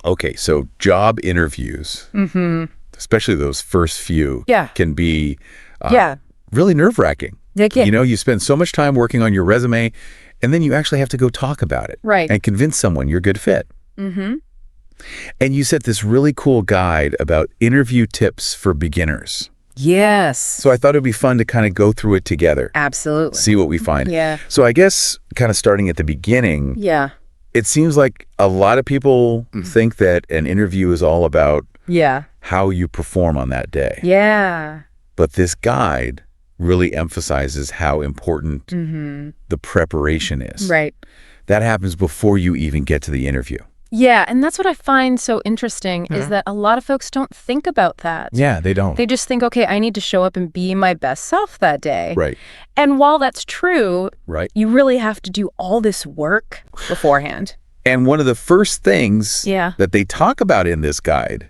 Okay, so job interviews, especially those first few, can be really nerve-wracking. You know, you spend so much time working on your resume, and then you actually have to go talk about it and convince someone you're a good fit. And you set this really cool guide about interview tips for beginners. Yes. So I thought it'd be fun to kind of go through it together. Absolutely. See what we find. Yeah. So I guess kind of starting at the beginning, it seems like a lot of people think that an interview is all about how you perform on that day. Yeah. But this guide really emphasizes how important the preparation is. Right. That happens before you even get to the interview. Yeah, and that's what I find so interesting is that a lot of folks don't think about that. Yeah, they don't. They just think, okay, I need to show up and be my best self that day. Right. And while that's true, you really have to do all this work beforehand. And one of the first things that they talk about in this guide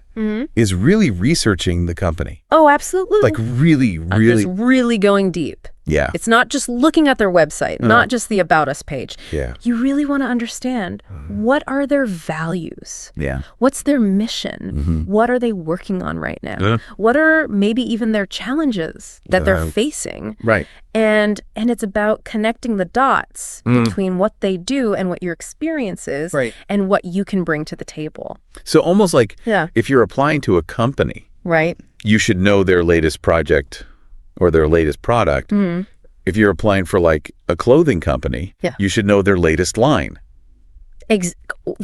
is really researching the company. Oh, absolutely. Like really just really going deep. Yeah. It's not just looking at their website, not just the About Us page. Yeah. You really want to understand what are their values? Yeah. What's their mission? What are they working on right now? What are maybe even their challenges that they're facing? Right. And it's about connecting the dots between what they do and what your experience is and what you can bring to the table. So almost like if you're applying to a company, you should know their latest project or their latest product. If you're applying for like a clothing company, you should know their latest line.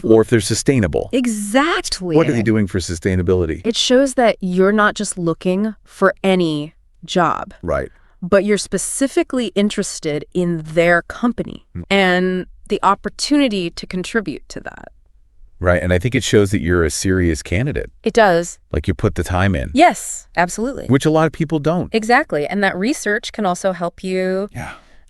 Or if they're sustainable. Exactly. What are they doing for sustainability? It shows that you're not just looking for any job. Right. But you're specifically interested in their company and the opportunity to contribute to that. Right. And I think it shows that you're a serious candidate. It does. Like you put the time in. Yes, absolutely. Which a lot of people don't. Exactly. And that research can also help you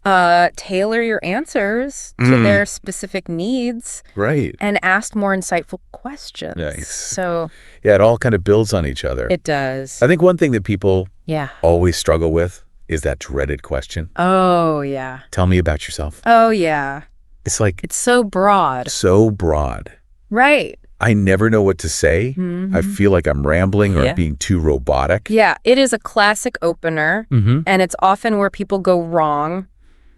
tailor your answers to their specific needs. Right. And ask more insightful questions. Nice. So yeah, it all kind of builds on each other. It does. I think one thing that people always struggle with is that dreaded question. Oh, yeah. Tell me about yourself. Oh, yeah. It's like... It's so broad. So broad. Right. I never know what to say. I feel like I'm rambling or being too robotic. Yeah, it is a classic opener, and it's often where people go wrong.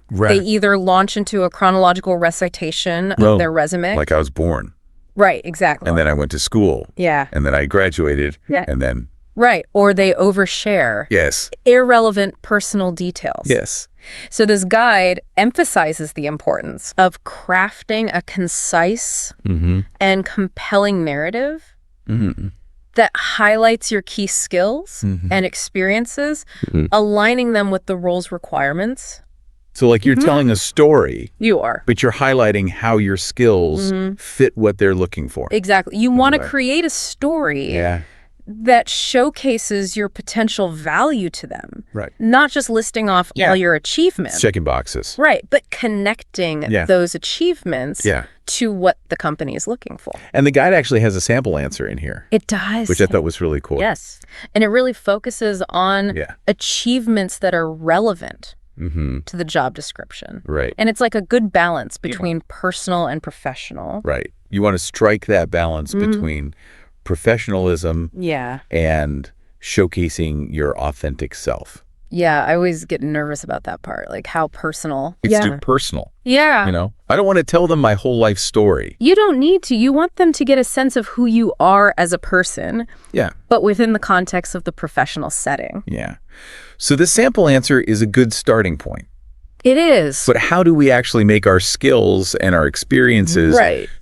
Right. They either launch into a chronological recitation of their resume. Like I was born. Right, exactly. And then I went to school. Yeah. And then I graduated. Yeah. And then... Right, or they overshare. Yes. Irrelevant personal details. Yes. So this guide emphasizes the importance of crafting a concise and compelling narrative that highlights your key skills and experiences, aligning them with the role's requirements. So like you're telling a story. You are. But you're highlighting how your skills fit what they're looking for. Exactly. You want to create a story that showcases your potential value to them. Right. Not just listing off all your achievements. Checking boxes. Right. But connecting those achievements to what the company is looking for. And the guide actually has a sample answer in here. It does. Which I thought was really cool. Yes. And it really focuses on achievements that are relevant to the job description. Right. And it's like a good balance between personal and professional. Right. You want to strike that balance between professionalism and showcasing your authentic self. Yeah, I always get nervous about that part, like how personal. It's too personal. Yeah. You know, I don't want to tell them my whole life story. You don't need to. You want them to get a sense of who you are as a person. Yeah. But within the context of the professional setting. Yeah. So this sample answer is a good starting point. It is. But how do we actually make our skills and our experiences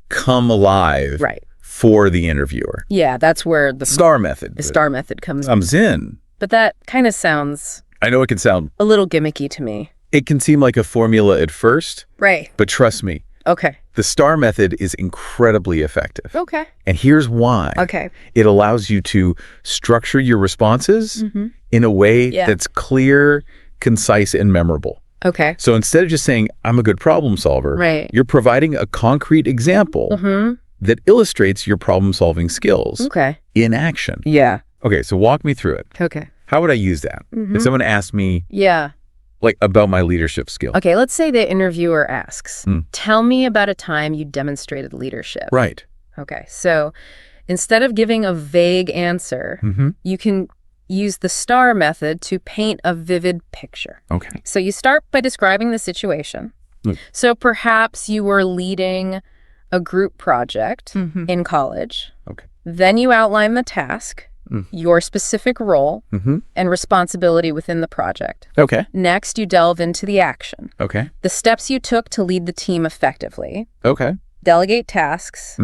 come alive for the interviewer? Yeah, that's where the STAR method. The STAR method comes in. But that kind of sounds... I know it can sound... a little gimmicky to me. It can seem like a formula at first. Right. But trust me. Okay. The STAR method is incredibly effective. Okay. And here's why. Okay. It allows you to structure your responses in a way that's clear, concise, and memorable. Okay. So instead of just saying, I'm a good problem solver, you're providing a concrete example that illustrates your problem-solving skills in action. Yeah. Okay, so walk me through it. Okay. How would I use that? If someone asked me like about my leadership skills. Okay, let's say the interviewer asks, tell me about a time you demonstrated leadership. Right. Okay, so Instead of giving a vague answer, you can use the STAR method to paint a vivid picture. Okay. So you start by describing the situation. So perhaps you were leading a group project in college. Okay. Then you outline the task, your specific role, and responsibility within the project. Okay. Next, you delve into the action. Okay. The steps you took to lead the team effectively. Okay. Delegate tasks.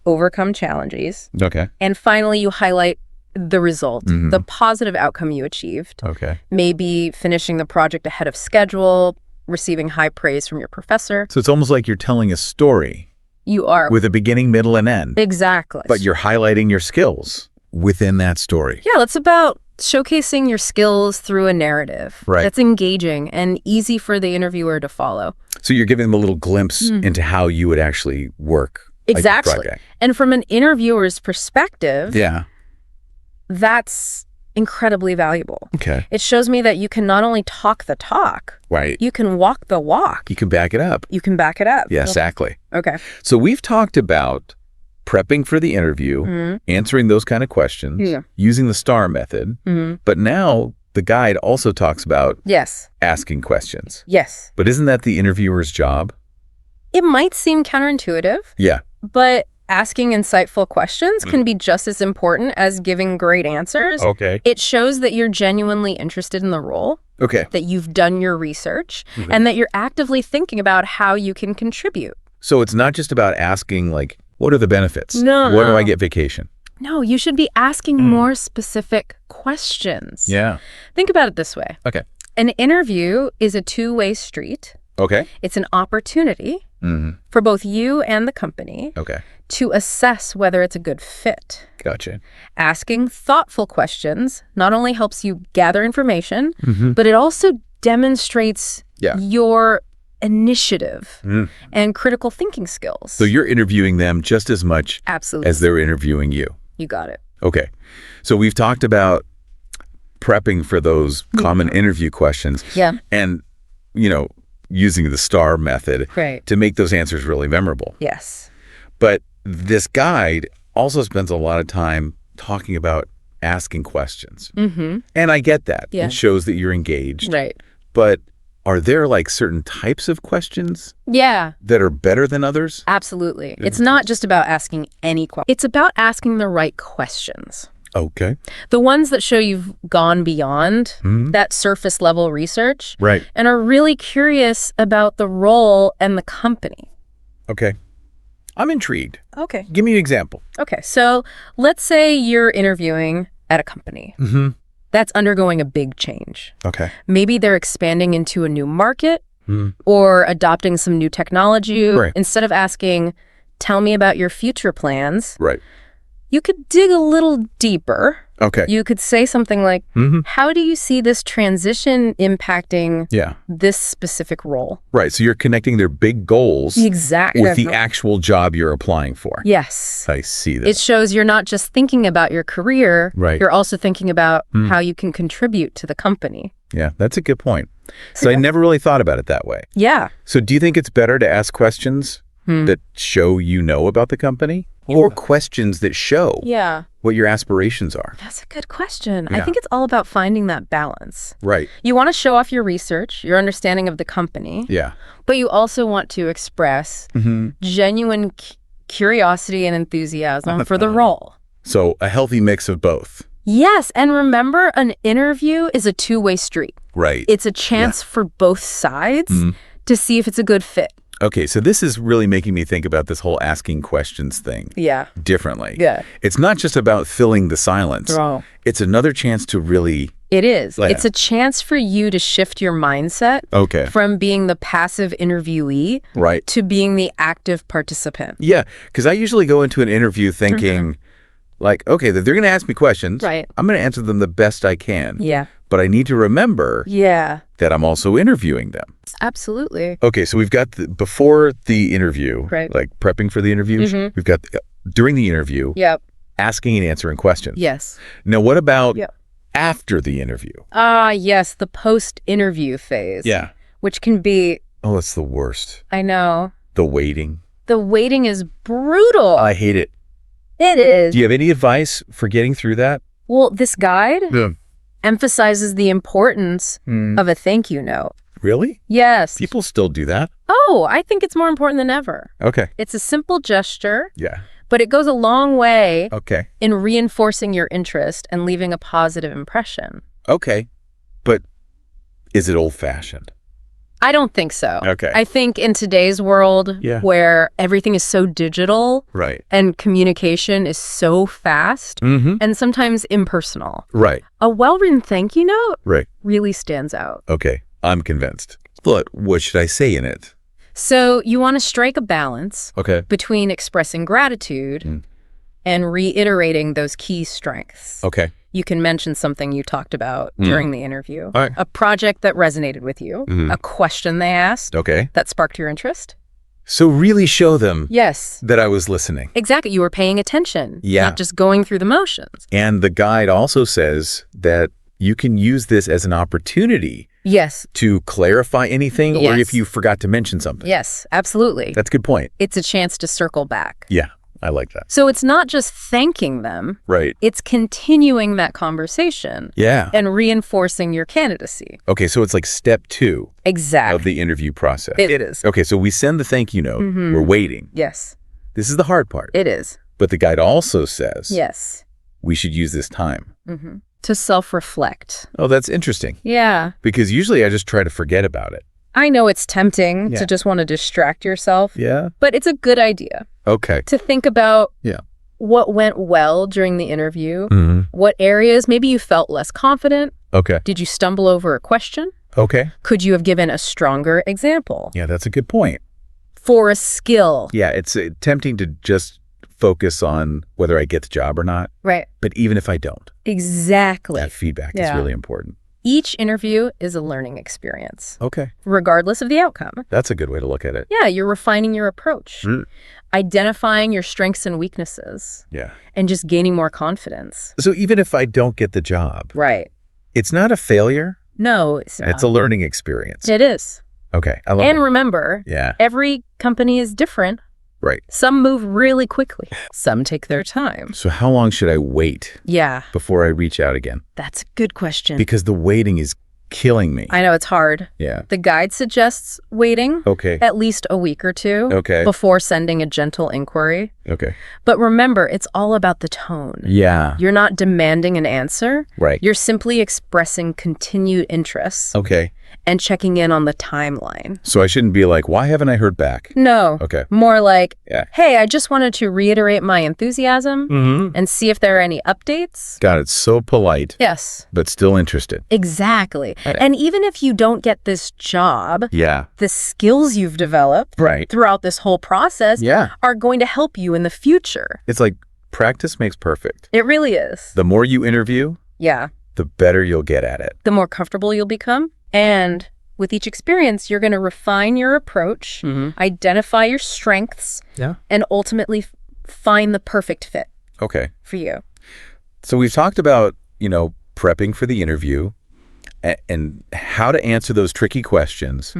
Overcome challenges. Okay. And finally, you highlight the result, the positive outcome you achieved. Okay. Maybe finishing the project ahead of schedule, receiving high praise from your professor. So it's almost like you're telling a story. You are. With a beginning, middle, and end. Exactly. But you're highlighting your skills within that story. Yeah, it's about showcasing your skills through a narrative that's engaging and easy for the interviewer to follow. So you're giving them a little glimpse into how you would actually work. Exactly. Like, and from an interviewer's perspective, that's incredibly valuable. Okay. It shows me that you can not only talk the talk, right? You can walk the walk. You can back it up. You can back it up. Yeah, exactly. Okay. So we've talked about prepping for the interview, answering those kind of questions, using the STAR method, but now the guide also talks about asking questions. Yes. But isn't that the interviewer's job? It might seem counterintuitive. Yeah. But asking insightful questions can be just as important as giving great answers. Okay. It shows that you're genuinely interested in the role. Okay. That you've done your research and that you're actively thinking about how you can contribute. So it's not just about asking, like, what are the benefits? No. When do I get vacation? No, you should be asking more specific questions. Yeah. Think about it this way. Okay. An interview is a two-way street. Okay. It's an opportunity for both you and the company to assess whether it's a good fit. Gotcha. Asking thoughtful questions not only helps you gather information, but it also demonstrates your initiative and critical thinking skills. So you're interviewing them just as much as they're interviewing you. You got it. Okay. So we've talked about prepping for those common interview questions. Yeah. And, you know, using the STAR method to make those answers really memorable. Yes. But this guide also spends a lot of time talking about asking questions. And I get that. Yeah. It shows that you're engaged. Right. But are there like certain types of questions that are better than others? Absolutely. It's not just about asking any question. It's about asking the right questions. Okay. The ones that show you've gone beyond that surface level research and are really curious about the role and the company. Okay. I'm intrigued. Okay. Give me an example. Okay. So let's say you're interviewing at a company that's undergoing a big change. Okay. Maybe they're expanding into a new market or adopting some new technology. Instead of asking, tell me about your future plans. You could dig a little deeper. Okay. You could say something like, how do you see this transition impacting this specific role? Right. So you're connecting their big goals with the actual job you're applying for. Yes. I see that. It shows you're not just thinking about your career. Right. You're also thinking about how you can contribute to the company. Yeah, that's a good point. So I never really thought about it that way. Yeah. So do you think it's better to ask questions that show you know about the company? Or questions that show what your aspirations are? That's a good question. I think it's all about finding that balance. Right. You want to show off your research, your understanding of the company. Yeah. But you also want to express genuine curiosity and enthusiasm for the role. So a healthy mix of both. Yes. And remember, an interview is a two-way street. Right. It's a chance for both sides to see if it's a good fit. Okay, so this is really making me think about this whole asking questions thing differently. Yeah. It's not just about filling the silence. Oh. It's another chance to really... It is. It's a chance for you to shift your mindset from being the passive interviewee to being the active participant. Yeah, because I usually go into an interview thinking, like, okay, they're going to ask me questions. Right. I'm going to answer them the best I can. Yeah. But I need to remember that I'm also interviewing them. Absolutely. Okay, so we've got before the interview, like prepping for the interviews. We've got during the interview, asking and answering questions. Yes. Now, what about after the interview? Yes, the post-interview phase. Yeah. Which can be... Oh, it's the worst. I know. The waiting. The waiting is brutal. I hate it. It is. Do you have any advice for getting through that? Well, this guide emphasizes the importance of a thank you note. Really? Yes. People still do that? Oh, I think it's more important than ever. Okay. It's a simple gesture. Yeah. But it goes a long way Okay. in reinforcing your interest and leaving a positive impression. Okay. But is it old-fashioned? I don't think so. Okay. I think in today's world where everything is so digital and communication is so fast and sometimes impersonal, a well-written thank you note really stands out. Okay. I'm convinced. But what should I say in it? So you want to strike a balance between expressing gratitude and reiterating those key strengths. Okay. You can mention something you talked about during the interview, a project that resonated with you, a question they asked that sparked your interest. So really show them that I was listening. Exactly. You were paying attention, Yeah. not just going through the motions. And the guide also says that you can use this as an opportunity to clarify anything or if you forgot to mention something. Yes, absolutely. That's a good point. It's a chance to circle back. Yeah, I like that. So it's not just thanking them. It's continuing that conversation. And reinforcing your candidacy. Okay, so it's like step 2 of the interview process. It is. Okay, so we send the thank you note. We're waiting. Yes. This is the hard part. It is. But the guide also says we should use this time. To self-reflect. Oh, that's interesting. Yeah. Because usually I just try to forget about it. I know it's tempting to just want to distract yourself. Yeah. But it's a good idea. Okay. To think about what went well during the interview, what areas maybe you felt less confident. Okay. Did you stumble over a question? Okay. Could you have given a stronger example? Yeah, that's a good point. For a skill. Yeah, it's tempting to just focus on whether I get the job or not. Right. But even if I don't. Exactly. That feedback is really important. Each interview is a learning experience. Okay. Regardless of the outcome. That's a good way to look at it. Yeah, you're refining your approach. Identifying your strengths and weaknesses. Yeah. And just gaining more confidence. So even if I don't get the job. Right. It's not a failure. No, it's not. It's a learning experience. It is. Okay. I love and it. Remember, every company is different. Right. Some move really quickly. Some take their time. So how long should I wait before I reach out again? That's a good question. Because the waiting is killing me. I know, it's hard. Yeah. The guide suggests waiting at least a week or two before sending a gentle inquiry. Okay. But remember, it's all about the tone. Yeah. You're not demanding an answer. Right. You're simply expressing continued interest. Okay. And checking in on the timeline. So I shouldn't be like, why haven't I heard back? No. Okay. More like, hey, I just wanted to reiterate my enthusiasm and see if there are any updates. God, it's so polite. Yes. But still interested. Exactly. And even if you don't get this job, the skills you've developed throughout this whole process are going to help you in the future. It's like practice makes perfect. It really is. The more you interview, the better you'll get at it. The more comfortable you'll become. And with each experience, you're going to refine your approach, identify your strengths, and ultimately find the perfect fit for you. So we've talked about, prepping for the interview and how to answer those tricky questions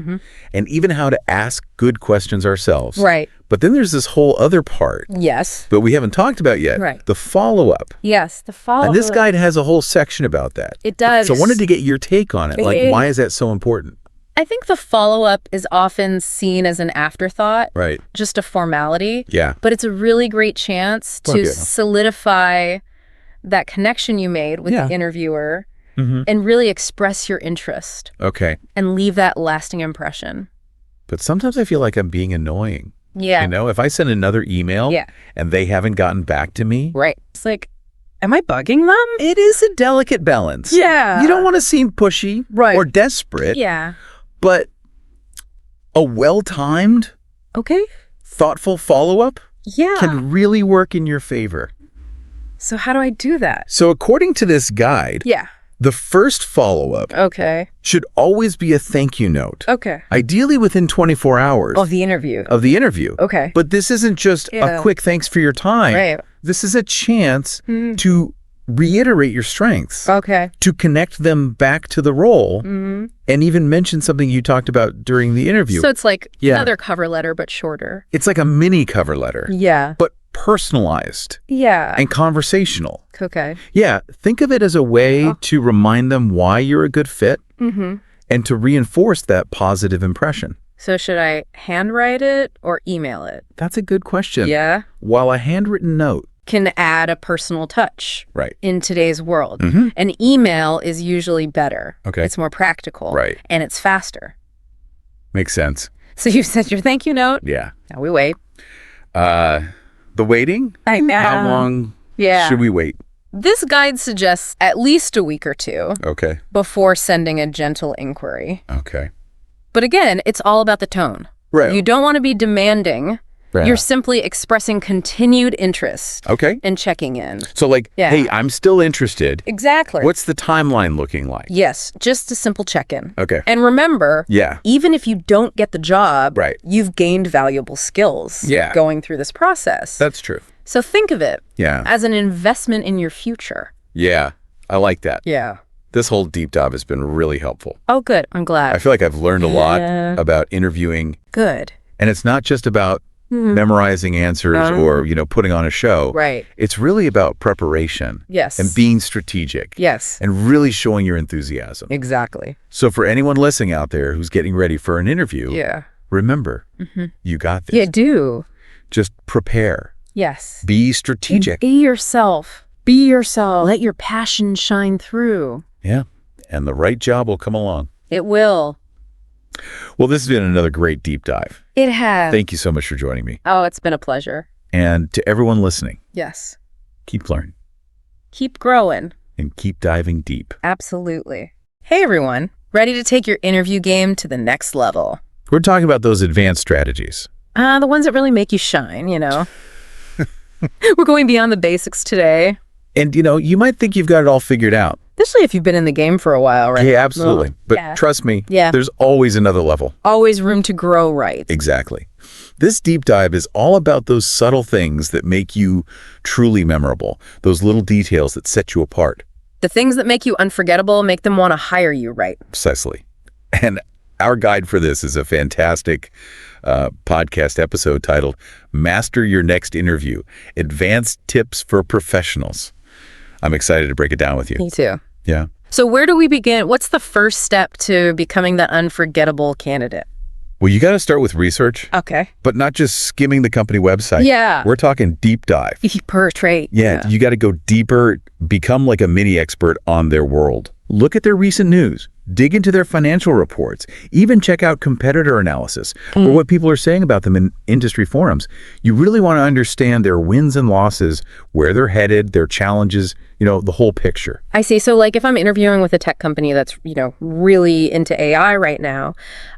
and even how to ask good questions ourselves. Right. But then there's this whole other part. Yes. But we haven't talked about yet. Right. The follow-up. Yes, the follow-up. And this guide has a whole section about that. It does. So I wanted to get your take on it. Like, why is that so important? I think the follow-up is often seen as an afterthought. Right. Just a formality. Yeah. But it's a really great chance to solidify that connection you made with the interviewer and really express your interest. Okay. And leave that lasting impression. But sometimes I feel like I'm being annoying. Yeah. If I send another email and they haven't gotten back to me. Right. It's like, am I bugging them? It is a delicate balance. Yeah. You don't want to seem pushy or desperate. Yeah. But a well-timed, thoughtful follow-up can really work in your favor. So how do I do that? So according to this guide, the first follow-up should always be a thank you note. Ideally within 24 hours. Of the interview. Okay. But this isn't just a quick thanks for your time. Right. This is a chance to reiterate your strengths. To connect them back to the role and even mention something you talked about during the interview. So it's like another cover letter, but shorter. It's like a mini cover letter. Yeah. But personalized Yeah. and conversational. Okay. Yeah, think of it as a way to remind them why you're a good fit and to reinforce that positive impression. So should I handwrite it or email it? That's a good question. Yeah. While a handwritten note can add a personal touch right. in today's world. An email is usually better. Okay. It's more practical. Right. And it's faster. Makes sense. So you sent your thank you note. Yeah. Now we wait. The waiting? I know. How long should we wait? This guide suggests at least a week or two before sending a gentle inquiry. Okay. But again, it's all about the tone. Right. You don't want to be demanding. Right. You're simply expressing continued interest and checking in. So like, hey, I'm still interested. Exactly. What's the timeline looking like? Yes, just a simple check-in. Okay. And remember, even if you don't get the job, you've gained valuable skills going through this process. That's true. So think of it as an investment in your future. Yeah, I like that. Yeah. This whole deep dive has been really helpful. Oh, good. I'm glad. I feel like I've learned a lot about interviewing. Good. And it's not just about memorizing answers or, putting on a show. Right. It's really about preparation. Yes. And being strategic. Yes. And really showing your enthusiasm. Exactly. So for anyone listening out there who's getting ready for an interview, remember, you got this. Yeah, do. Just prepare. Yes. Be strategic. Be yourself. Be yourself. Let your passion shine through. Yeah. And the right job will come along. It will. Well, this has been another great deep dive. It has. Thank you so much for joining me. Oh, it's been a pleasure. And to everyone listening. Yes. Keep learning. Keep growing. And keep diving deep. Absolutely. Hey, everyone. Ready to take your interview game to the next level? We're talking about those advanced strategies. The ones that really make you shine, We're going beyond the basics today. And, you might think you've got it all figured out. Especially if you've been in the game for a while, right? Yeah, absolutely. But trust me, there's always another level. Always room to grow, right? Exactly. This deep dive is all about those subtle things that make you truly memorable, those little details that set you apart. The things that make you unforgettable make them want to hire you, right? Precisely. And our guide for this is a fantastic podcast episode titled Master Your Next Interview, Advanced Tips for Professionals. I'm excited to break it down with you. Me too. Yeah. So where do we begin? What's the first step to becoming that unforgettable candidate? Well, you got to start with research. Okay. But not just skimming the company website. Yeah. We're talking deep dive. Per trait. Yeah. You got to go deeper, become like a mini expert on their world. Look at their recent news. Dig into their financial reports. Even check out competitor analysis or what people are saying about them in industry forums. You really want to understand their wins and losses, where they're headed, their challenges, the whole picture. I see. So like if I'm interviewing with a tech company that's, really into AI right now,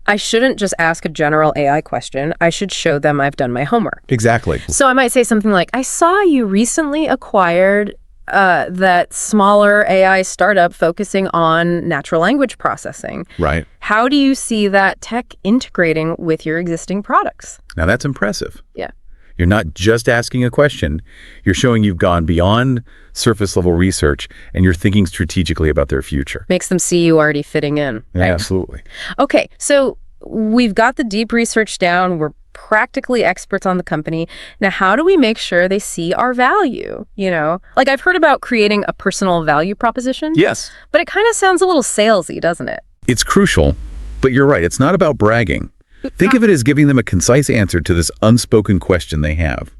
I shouldn't just ask a general AI question. I should show them I've done my homework. Exactly. So I might say something like, I saw you recently acquired that smaller AI startup focusing on natural language processing. Right. How do you see that tech integrating with your existing products? Now that's impressive. Yeah. You're not just asking a question. You're showing you've gone beyond surface level research and you're thinking strategically about their future. Makes them see you already fitting in. Yeah, right? absolutely. Okay. So we've got the deep research down. We're practically experts on the company. Now, how do we make sure they see our value? Like I've heard about creating a personal value proposition. Yes. But it kind of sounds a little salesy, doesn't it? It's crucial, but you're right. It's not about bragging. Think of it as giving them a concise answer to this unspoken question they have.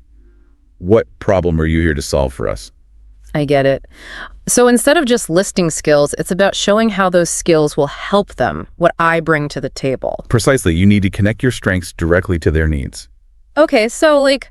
What problem are you here to solve for us? I get it. So instead of just listing skills, it's about showing how those skills will help them, what I bring to the table. Precisely. You need to connect your strengths directly to their needs. Okay, so like,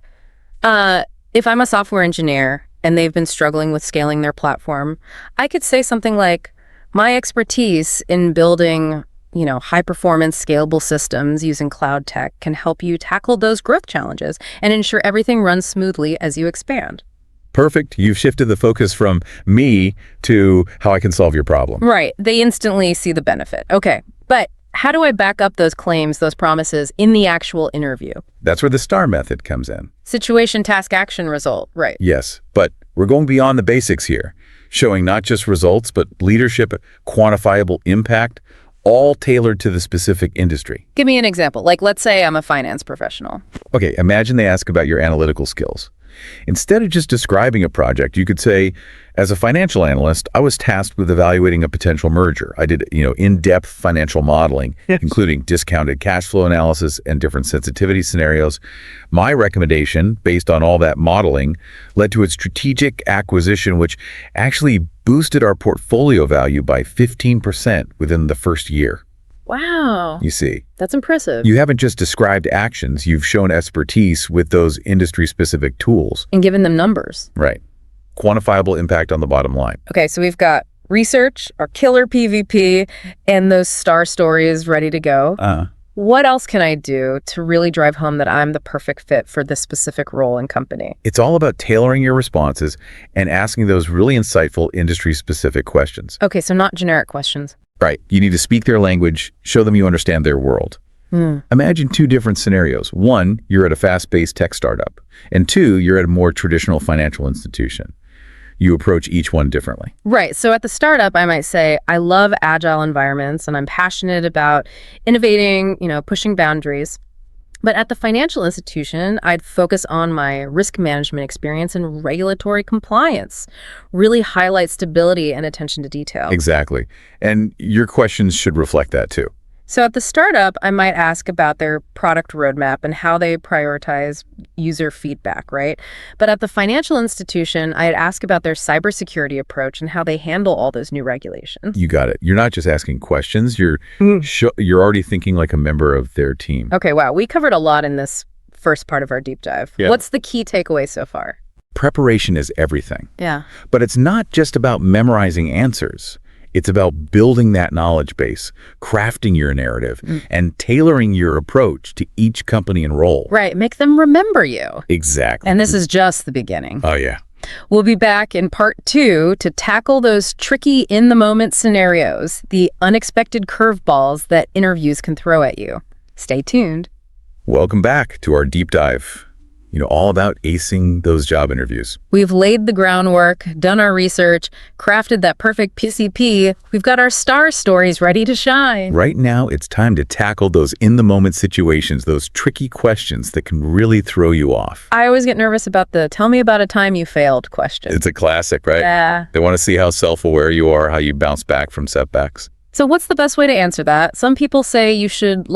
if I'm a software engineer and they've been struggling with scaling their platform, I could say something like, my expertise in building, high-performance scalable systems using cloud tech can help you tackle those growth challenges and ensure everything runs smoothly as you expand. Perfect. You've shifted the focus from me to how I can solve your problem. Right. They instantly see the benefit. Okay. But how do I back up those claims, those promises in the actual interview? That's where the STAR method comes in. Situation, task, action, result. Right. Yes. But we're going beyond the basics here, showing not just results, but leadership, quantifiable impact, all tailored to the specific industry. Give me an example. Like, let's say I'm a finance professional. Okay. Imagine they ask about your analytical skills. Instead of just describing a project, you could say, as a financial analyst, I was tasked with evaluating a potential merger. I did, in-depth financial modeling, including discounted cash flow analysis and different sensitivity scenarios. My recommendation, based on all that modeling, led to a strategic acquisition, which actually boosted our portfolio value by 15% within the first year. Wow. You see. That's impressive. You haven't just described actions, you've shown expertise with those industry-specific tools. And given them numbers. Right. Quantifiable impact on the bottom line. Okay, so we've got research, our killer PVP, and those star stories ready to go. What else can I do to really drive home that I'm the perfect fit for this specific role and company? It's all about tailoring your responses and asking those really insightful industry-specific questions. Okay, so not generic questions. Right. You need to speak their language, show them you understand their world. Imagine two different scenarios. One, you're at a fast-paced tech startup. And two, you're at a more traditional financial institution. You approach each one differently. Right. So at the startup, I might say, I love agile environments and I'm passionate about innovating, pushing boundaries. But at the financial institution, I'd focus on my risk management experience and regulatory compliance, really highlight stability and attention to detail. Exactly. And your questions should reflect that too. So at the startup, I might ask about their product roadmap and how they prioritize user feedback, right? But at the financial institution, I'd ask about their cybersecurity approach and how they handle all those new regulations. You got it. You're not just asking questions. You're already thinking like a member of their team. Okay, wow. We covered a lot in this first part of our deep dive. Yeah. What's the key takeaway so far? Preparation is everything. Yeah. But it's not just about memorizing answers. It's about building that knowledge base, crafting your narrative, and tailoring your approach to each company and role. Right. Make them remember you. Exactly. And this is just the beginning. Oh, yeah. We'll be back in part 2 to tackle those tricky in-the-moment scenarios, the unexpected curveballs that interviews can throw at you. Stay tuned. Welcome back to our deep dive. All about acing those job interviews. We've laid the groundwork, done our research, crafted that perfect PCP. We've got our star stories ready to shine. Right now, it's time to tackle those in-the-moment situations, those tricky questions that can really throw you off. I always get nervous about the tell me about a time you failed question. It's a classic, right? Yeah. They want to see how self-aware you are, how you bounce back from setbacks. So what's the best way to answer that? Some people say you should,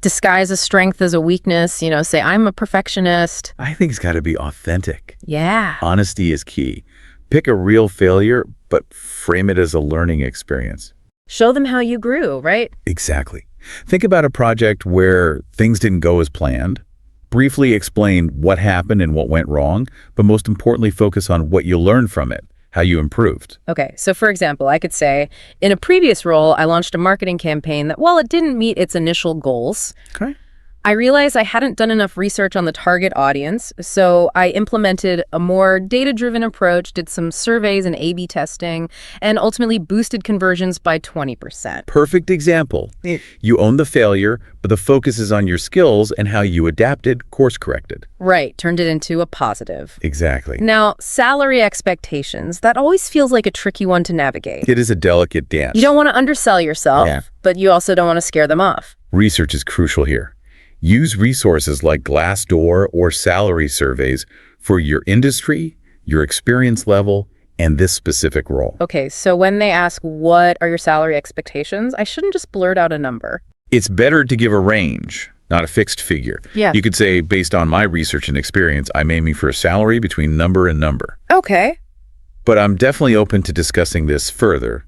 disguise a strength as a weakness, say, I'm a perfectionist. I think it's got to be authentic. Yeah. Honesty is key. Pick a real failure, but frame it as a learning experience. Show them how you grew, right? Exactly. Think about a project where things didn't go as planned. Briefly explain what happened and what went wrong, but most importantly, focus on what you learned from it, how you improved. Okay, so for example, I could say, in a previous role, I launched a marketing campaign that, while it didn't meet its initial goals, I realized I hadn't done enough research on the target audience, so I implemented a more data-driven approach, did some surveys and A/B testing, and ultimately boosted conversions by 20%. Perfect example. You own the failure, but the focus is on your skills and how you adapted, course-corrected. Right, turned it into a positive. Exactly. Now, salary expectations, that always feels like a tricky one to navigate. It is a delicate dance. You don't want to undersell yourself, but you also don't want to scare them off. Research is crucial here. Use resources like Glassdoor or salary surveys for your industry, your experience level, and this specific role. Okay, so when they ask, what are your salary expectations, I shouldn't just blurt out a number. It's better to give a range, not a fixed figure. Yeah. You could say, based on my research and experience, I'm aiming for a salary between number and number. Okay. But I'm definitely open to discussing this further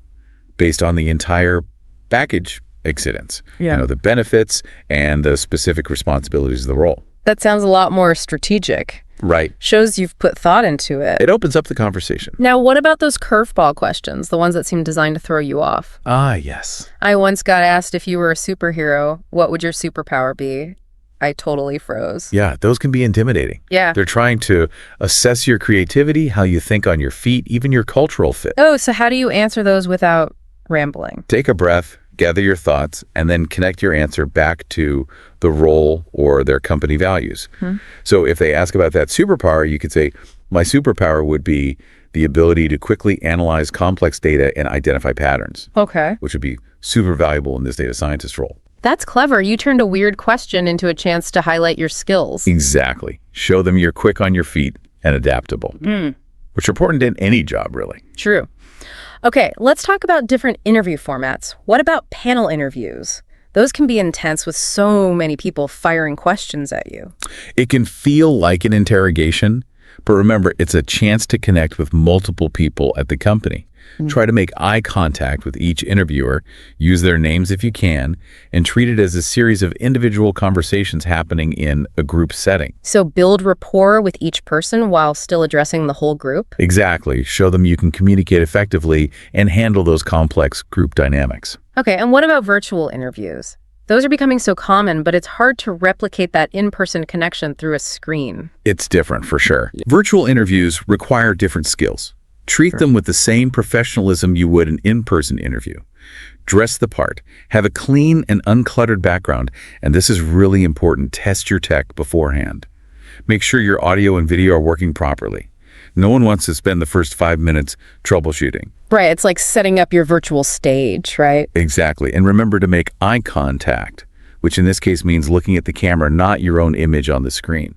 based on the entire package incidents, the benefits and the specific responsibilities of the role. That sounds a lot more strategic. Right. Shows you've put thought into it. It opens up the conversation. Now, what about those curveball questions, the ones that seem designed to throw you off? Ah, yes. I once got asked if you were a superhero, what would your superpower be? I totally froze. Yeah, those can be intimidating. Yeah. They're trying to assess your creativity, how you think on your feet, even your cultural fit. Oh, so how do you answer those without rambling? Take a breath, gather your thoughts, and then connect your answer back to the role or their company values. So if they ask about that superpower, you could say, my superpower would be the ability to quickly analyze complex data and identify patterns. Okay. Which would be super valuable in this data scientist role. That's clever. You turned a weird question into a chance to highlight your skills. Exactly. Show them you're quick on your feet, and adaptable, which are important in any job, really. True. Okay, let's talk about different interview formats. What about panel interviews? Those can be intense with so many people firing questions at you. It can feel like an interrogation, but remember, it's a chance to connect with multiple people at the company. Try to make eye contact with each interviewer, use their names if you can, and treat it as a series of individual conversations happening in a group setting. So build rapport with each person while still addressing the whole group? Exactly. Show them you can communicate effectively and handle those complex group dynamics. Okay, and what about virtual interviews? Those are becoming so common, but it's hard to replicate that in-person connection through a screen. It's different for sure. Virtual interviews require different skills. Treat them with the same professionalism you would an in-person interview. Dress the part. Have a clean and uncluttered background, and this is really important. Test your tech beforehand. Make sure your audio and video are working properly. No one wants to spend the first 5 minutes troubleshooting. Right, it's like setting up your virtual stage, right? Exactly, and remember to make eye contact, which in this case means looking at the camera, not your own image on the screen.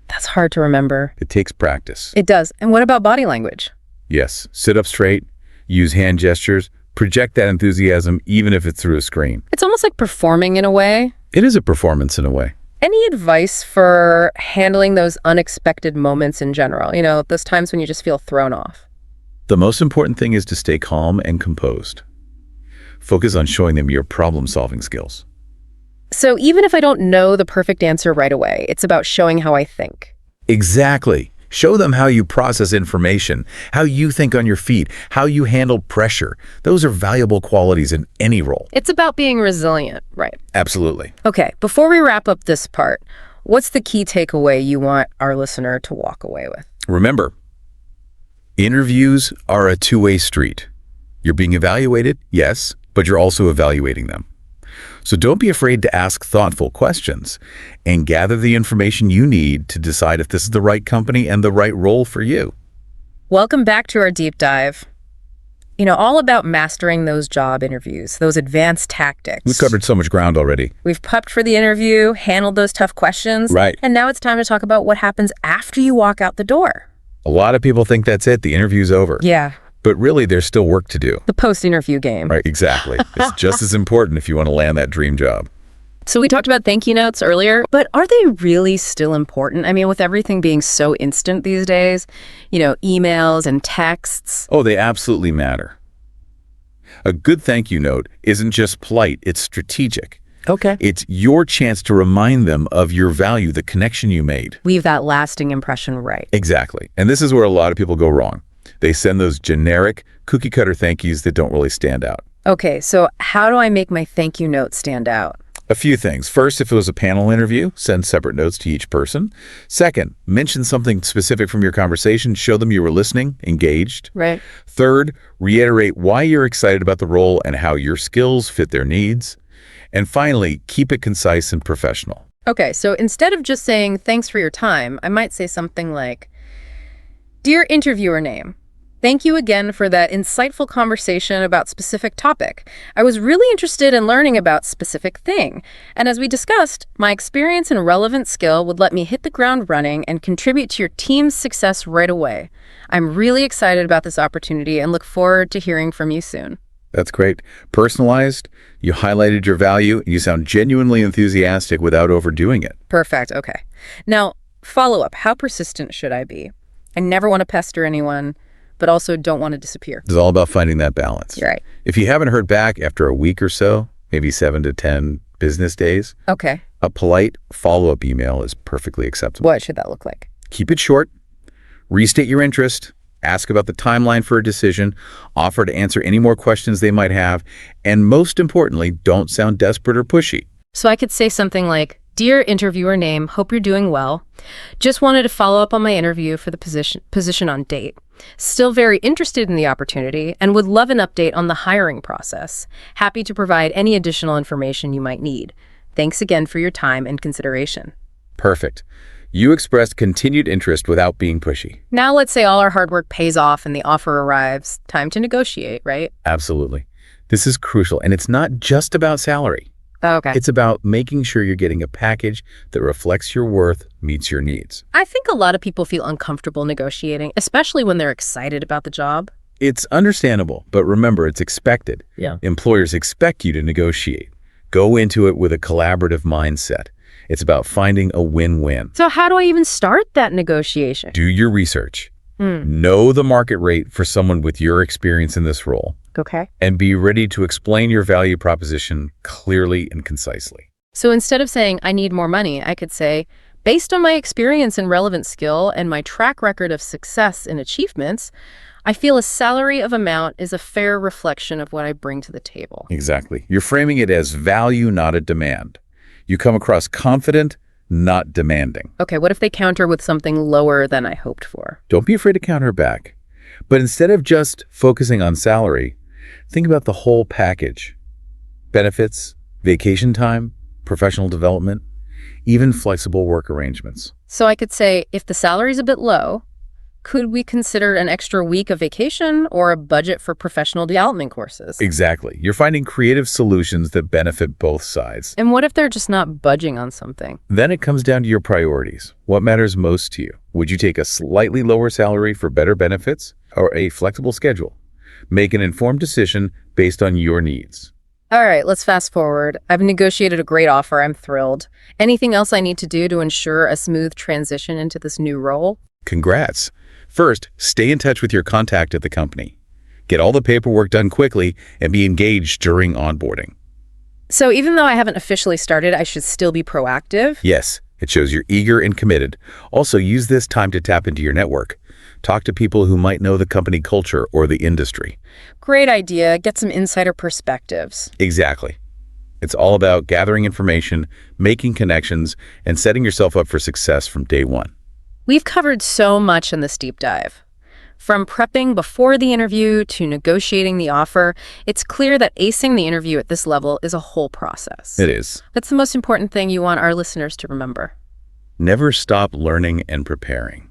That's hard to remember. It takes practice. It does. And what about body language? Yes, sit up straight, use hand gestures, project that enthusiasm even if it's through a screen. It's almost like performing in a way. It is a performance in a way. Any advice for handling those unexpected moments in general? You know, those times when you just feel thrown off. The most important thing is to stay calm and composed. Focus on showing them your problem-solving skills. So even if I don't know the perfect answer right away, it's about showing how I think. Exactly. Show them how you process information, how you think on your feet, how you handle pressure. Those are valuable qualities in any role. It's about being resilient, right? Absolutely. Okay, before we wrap up this part, what's the key takeaway you want our listener to walk away with? Remember, interviews are a two-way street. You're being evaluated, yes, but you're also evaluating them. So don't be afraid to ask thoughtful questions and gather the information you need to decide if this is the right company and the right role for you. Welcome back to our deep dive. You know, all about mastering those job interviews, those advanced tactics. We've covered so much ground already. We've prepped for the interview, handled those tough questions. Right. And now it's time to talk about what happens after you walk out the door. A lot of people think that's it. The interview's over. Yeah. But really, there's still work to do. The post-interview game. Right, exactly. It's just as important if you want to land that dream job. So we talked about thank you notes earlier, but are they really still important? I mean, with everything being so instant these days, you know, emails and texts. Oh, they absolutely matter. A good thank you note isn't just polite, it's strategic. Okay. It's your chance to remind them of your value, the connection you made. Leave that lasting impression right. Exactly. And this is where a lot of people go wrong. They send those generic, cookie-cutter thank yous that don't really stand out. Okay, so how do I make my thank you note stand out? A few things. First, if it was a panel interview, send separate notes to each person. Second, mention something specific from your conversation. Show them you were listening, engaged. Right. Third, reiterate why you're excited about the role and how your skills fit their needs. And finally, keep it concise and professional. Okay, so instead of just saying thanks for your time, I might say something like, Dear interviewer name, thank you again for that insightful conversation about specific topic. I was really interested in learning about specific thing. And as we discussed, my experience and relevant skill would let me hit the ground running and contribute to your team's success right away. I'm really excited about this opportunity and look forward to hearing from you soon. That's great. Personalized, you highlighted your value, and you sound genuinely enthusiastic without overdoing it. Perfect. Okay. Now, follow up. How persistent should I be? I never want to pester anyone, but also don't want to disappear. It's all about finding that balance. You're right. If you haven't heard back after a week or so, maybe 7 to 10 business days, okay, a polite follow-up email is perfectly acceptable. What should that look like? Keep it short, restate your interest, ask about the timeline for a decision, offer to answer any more questions they might have, and most importantly, don't sound desperate or pushy. So I could say something like, Dear interviewer name, hope you're doing well. Just wanted to follow up on my interview for the position on date. Still very interested in the opportunity and would love an update on the hiring process. Happy to provide any additional information you might need. Thanks again for your time and consideration. Perfect. You expressed continued interest without being pushy. Now let's say all our hard work pays off and the offer arrives. Time to negotiate, right? Absolutely. This is crucial, and it's not just about salary. Okay. It's about making sure you're getting a package that reflects your worth, meets your needs. I think a lot of people feel uncomfortable negotiating, especially when they're excited about the job. It's understandable, but remember, it's expected. Yeah. Employers expect you to negotiate. Go into it with a collaborative mindset. It's about finding a win-win. So how do I even start that negotiation? Do your research. Know the market rate for someone with your experience in this role. Okay. And be ready to explain your value proposition clearly and concisely. So instead of saying, I need more money, I could say, based on my experience and relevant skill and my track record of success and achievements, I feel a salary of amount is a fair reflection of what I bring to the table. Exactly. You're framing it as value, not a demand. You come across confident, not demanding. Okay, what if they counter with something lower than I hoped for? Don't be afraid to counter back. But instead of just focusing on salary, think about the whole package. Benefits, vacation time, professional development, even flexible work arrangements. So I could say, if the salary's a bit low, could we consider an extra week of vacation or a budget for professional development courses? Exactly. You're finding creative solutions that benefit both sides. And what if they're just not budging on something? Then it comes down to your priorities. What matters most to you? Would you take a slightly lower salary for better benefits or a flexible schedule? Make an informed decision based on your needs. All right, let's fast forward. I've negotiated a great offer. I'm thrilled. Anything else I need to do to ensure a smooth transition into this new role? Congrats. First, stay in touch with your contact at the company. Get all the paperwork done quickly and be engaged during onboarding. So even though I haven't officially started, I should still be proactive? Yes, it shows you're eager and committed. Also, use this time to tap into your network. Talk to people who might know the company culture or the industry. Great idea. Get some insider perspectives. Exactly. It's all about gathering information, making connections, and setting yourself up for success from day one. We've covered so much in this deep dive. From prepping before the interview to negotiating the offer, it's clear that acing the interview at this level is a whole process. It is. That's the most important thing you want our listeners to remember. Never stop learning and preparing.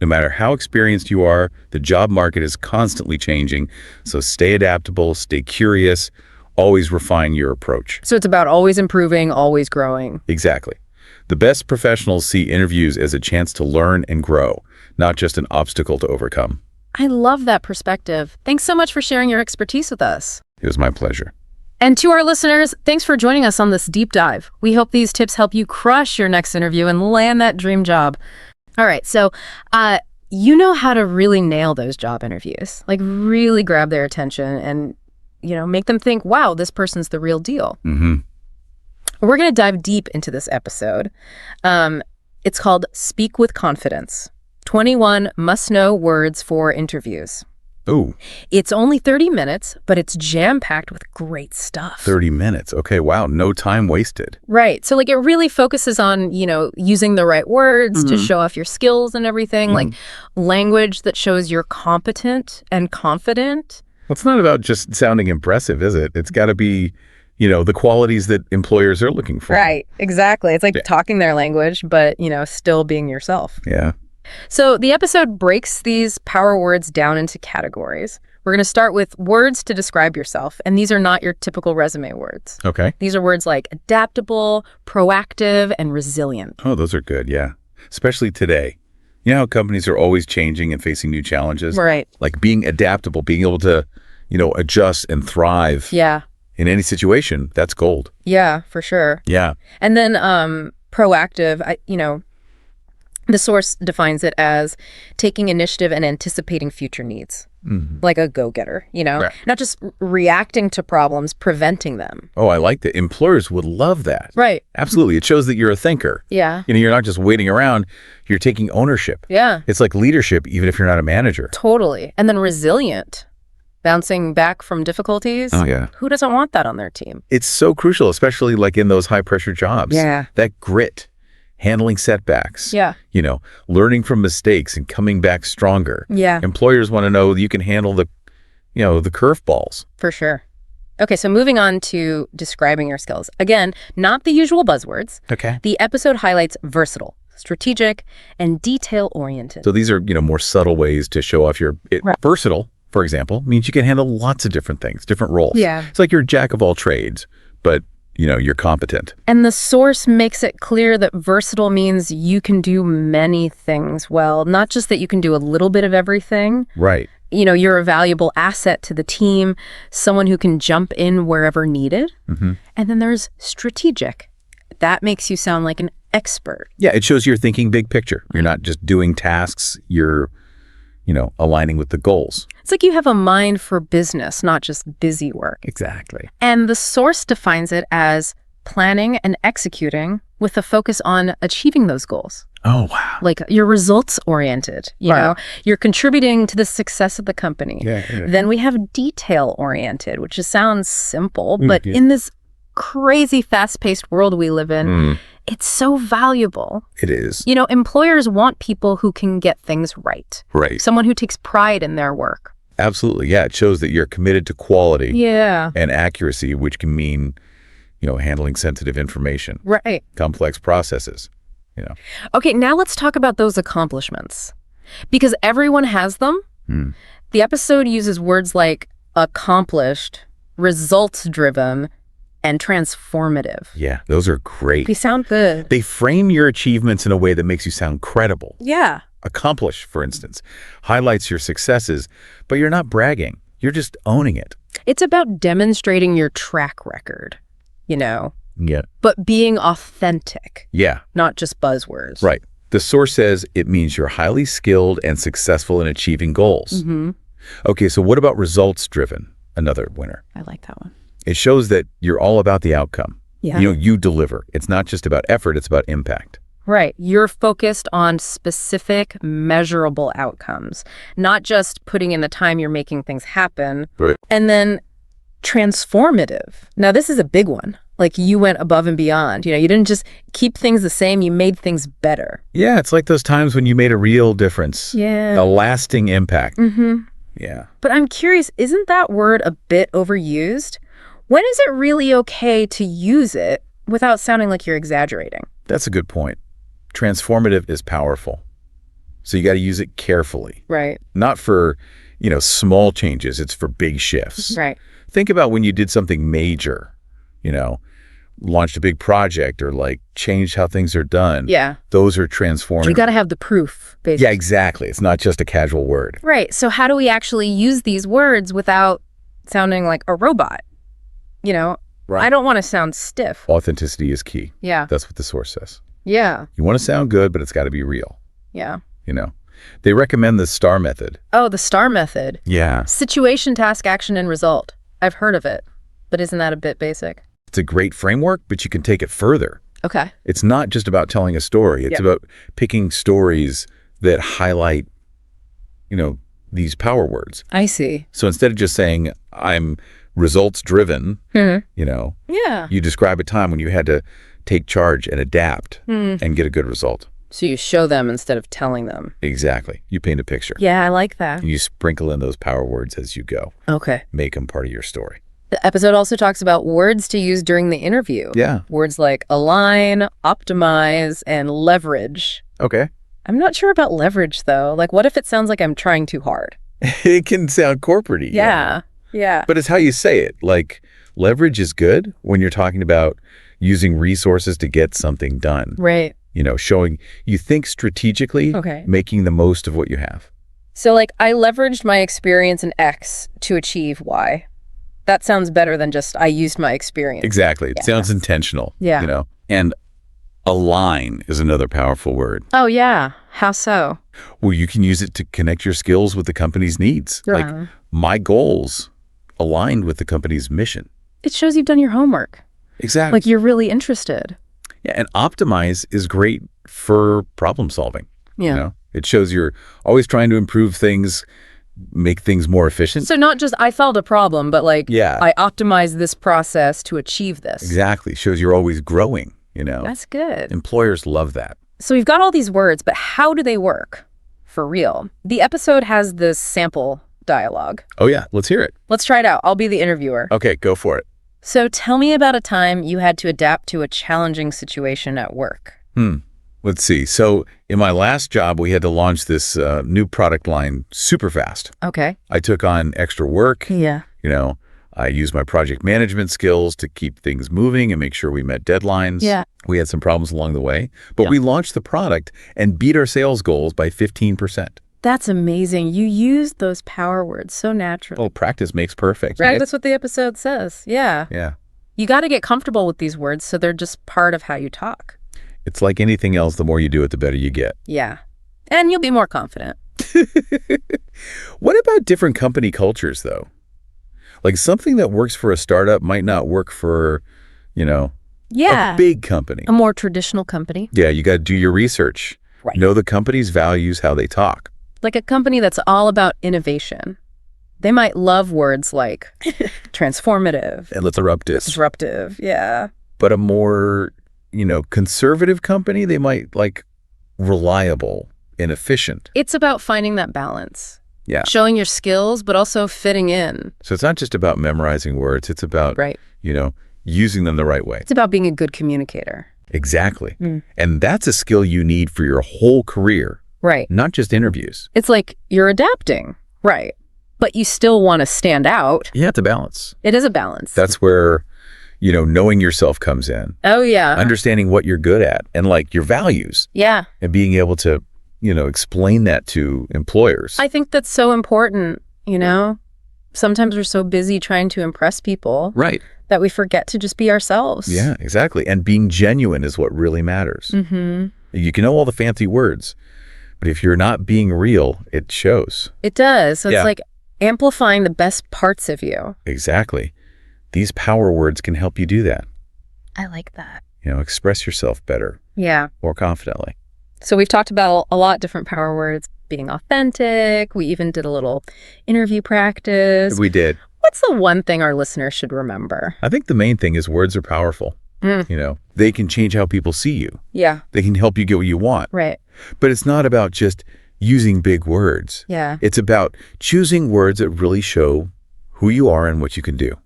No matter how experienced you are, the job market is constantly changing, so stay adaptable, stay curious, always refine your approach. So it's about always improving, always growing. Exactly. The best professionals see interviews as a chance to learn and grow, not just an obstacle to overcome. I love that perspective. Thanks so much for sharing your expertise with us. It was my pleasure. And to our listeners, thanks for joining us on this deep dive. We hope these tips help you crush your next interview and land that dream job. All right, so you know how to really nail those job interviews, like really grab their attention and, make them think, wow, this person's the real deal. We're going to dive deep into this episode. It's called Speak with Confidence, 21 must-know words for interviews. Oh. It's only 30 minutes, but it's jam-packed with great stuff. 30 minutes. Okay, wow, no time wasted. Right. So it really focuses on, using the right words to show off your skills and everything, like language that shows you're competent and confident. Well, it's not about just sounding impressive, is it? It's got to be the qualities that employers are looking for. Right, exactly. It's like talking their language, but, still being yourself. Yeah. So the episode breaks these power words down into categories. We're going to start with words to describe yourself, and these are not your typical resume words. Okay. These are words like adaptable, proactive, and resilient. Oh, those are good, yeah. Especially today. You know how companies are always changing and facing new challenges? Right. Like being adaptable, being able to, adjust and thrive. Yeah. In any situation, that's gold. Yeah, for sure. Yeah. And then proactive, the source defines it as taking initiative and anticipating future needs, like a go-getter, Right. Not just reacting to problems, preventing them. Oh, I like that. Employers would love that. Right. Absolutely. It shows that you're a thinker. Yeah. You're not just waiting around, you're taking ownership. Yeah. It's like leadership, even if you're not a manager. Totally. And then resilient. Bouncing back from difficulties. Oh, yeah. Who doesn't want that on their team? It's so crucial, especially in those high-pressure jobs. Yeah. That grit, handling setbacks. Yeah. Learning from mistakes and coming back stronger. Yeah. Employers want to know you can handle the curveballs. For sure. Okay, so moving on to describing your skills. Again, not the usual buzzwords. Okay. The episode highlights versatile, strategic, and detail-oriented. So these are, more subtle ways to show off your versatile. For example, means you can handle lots of different things, different roles. Yeah. It's like you're a jack of all trades, but you're competent. And the source makes it clear that versatile means you can do many things well, not just that you can do a little bit of everything. Right. You're a valuable asset to the team, someone who can jump in wherever needed. And then there's strategic. That makes you sound like an expert. Yeah, it shows you're thinking big picture. You're not just doing tasks, you're aligning with the goals. It's like you have a mind for business, not just busy work. Exactly. And the source defines it as planning and executing with a focus on achieving those goals. Oh, wow. Like you're results oriented, you're contributing to the success of the company. Yeah. Then we have detail oriented, which just sounds simple, but in this crazy fast-paced world we live in, it's so valuable. It is. Employers want people who can get things right. Right. Someone who takes pride in their work. Absolutely. Yeah. It shows that you're committed to quality and accuracy, which can mean, handling sensitive information. Right. Complex processes, Okay, now let's talk about those accomplishments. Because everyone has them. The episode uses words like accomplished, results-driven, and transformative. Yeah, those are great. They sound good. They frame your achievements in a way that makes you sound credible. Yeah. Accomplish, for instance, highlights your successes, but you're not bragging. You're just owning it. It's about demonstrating your track record, Yeah. but being authentic. Yeah. Not just buzzwords. Right. The source says it means you're highly skilled and successful in achieving goals. Okay, so what about results-driven? Another winner. I like that one. It shows that you're all about the outcome. Yeah. You deliver. It's not just about effort, it's about impact. Right. You're focused on specific, measurable outcomes, not just putting in the time you're making things happen. Right. And then transformative. Now, this is a big one. Like you went above and beyond. You didn't just keep things the same, you made things better. Yeah, it's like those times when you made a real difference. Yeah. A lasting impact. Yeah. But I'm curious, isn't that word a bit overused? When is it really okay to use it without sounding like you're exaggerating? That's a good point. Transformative is powerful. So you got to use it carefully. Right. Not for, small changes. It's for big shifts. Right. Think about when you did something major, launched a big project or changed how things are done. Yeah. Those are transformative. You got to have the proof, basically. Yeah, exactly. It's not just a casual word. Right. So how do we actually use these words without sounding like a robot? Right. I don't want to sound stiff. Authenticity is key. Yeah. That's what the source says. Yeah. You want to sound good, but it's got to be real. Yeah. They recommend the STAR method. Oh, the STAR method. Yeah. Situation, task, action, and result. I've heard of it, but isn't that a bit basic? It's a great framework, but you can take it further. Okay. It's not just about telling a story. It's about picking stories that highlight, these power words. I see. So instead of just saying, I'm results driven, you describe a time when you had to take charge and adapt and get a good result. So you show them instead of telling them. Exactly. You paint a picture. Yeah, I like that. And you sprinkle in those power words as you go. Okay. Make them part of your story. The episode also talks about words to use during the interview. Yeah. Words like align, optimize, and leverage. Okay. I'm not sure about leverage, though. What if it sounds like I'm trying too hard? It can sound corporate-y. Yeah. But it's how you say it. Leverage is good when you're talking about using resources to get something done. Right. Showing you think strategically, making the most of what you have. So I leveraged my experience in X to achieve Y. That sounds better than just I used my experience. Exactly. It sounds intentional. Yeah. And align is another powerful word. Oh, yeah. How so? Well, you can use it to connect your skills with the company's needs. My goals aligned with the company's mission. It shows you've done your homework. Exactly. You're really interested. Yeah, and optimize is great for problem solving. Yeah. It shows you're always trying to improve things, make things more efficient. So not just I solved a problem, but I optimized this process to achieve this. Exactly. Shows you're always growing, That's good. Employers love that. So we've got all these words, but how do they work for real? The episode has this sample dialogue. Oh, yeah. Let's hear it. Let's try it out. I'll be the interviewer. Okay, go for it. So tell me about a time you had to adapt to a challenging situation at work. Let's see. So in my last job, we had to launch this new product line super fast. Okay. I took on extra work. Yeah. I used my project management skills to keep things moving and make sure we met deadlines. Yeah. We had some problems along the way, but we launched the product and beat our sales goals by 15%. That's amazing. You used those power words so naturally. Well, practice makes perfect. Right, that's what the episode says. Yeah. Yeah. You got to get comfortable with these words so they're just part of how you talk. It's like anything else, the more you do it, the better you get. Yeah. And you'll be more confident. What about different company cultures, though? Like something that works for a startup might not work for, a big company. A more traditional company. Yeah, you got to do your research. Right. Know the company's values, how they talk. Like a company that's all about innovation. They might love words like transformative. And Disruptive, yeah. But a more, conservative company, they might like reliable and efficient. It's about finding that balance. Yeah. Showing your skills, but also fitting in. So it's not just about memorizing words. It's about, using them the right way. It's about being a good communicator. Exactly. And that's a skill you need for your whole career. Right. Not just interviews. It's like you're adapting. Right. But you still want to stand out. Yeah, it's a balance. It is a balance. That's where, knowing yourself comes in. Oh, yeah. Understanding what you're good at and like your values. Yeah. And being able to, explain that to employers. I think that's so important, Sometimes we're so busy trying to impress people. Right. That we forget to just be ourselves. Yeah, exactly. And being genuine is what really matters. Mm-hmm. You can know all the fancy words, but if you're not being real, it shows. It does. So it's like amplifying the best parts of you. Exactly. These power words can help you do that. I like that. Express yourself better. Yeah. More confidently. So we've talked about a lot of different power words, being authentic. We even did a little interview practice. We did. What's the one thing our listeners should remember? I think the main thing is words are powerful. They can change how people see you. Yeah. They can help you get what you want. Right. But it's not about just using big words. Yeah. It's about choosing words that really show who you are and what you can do.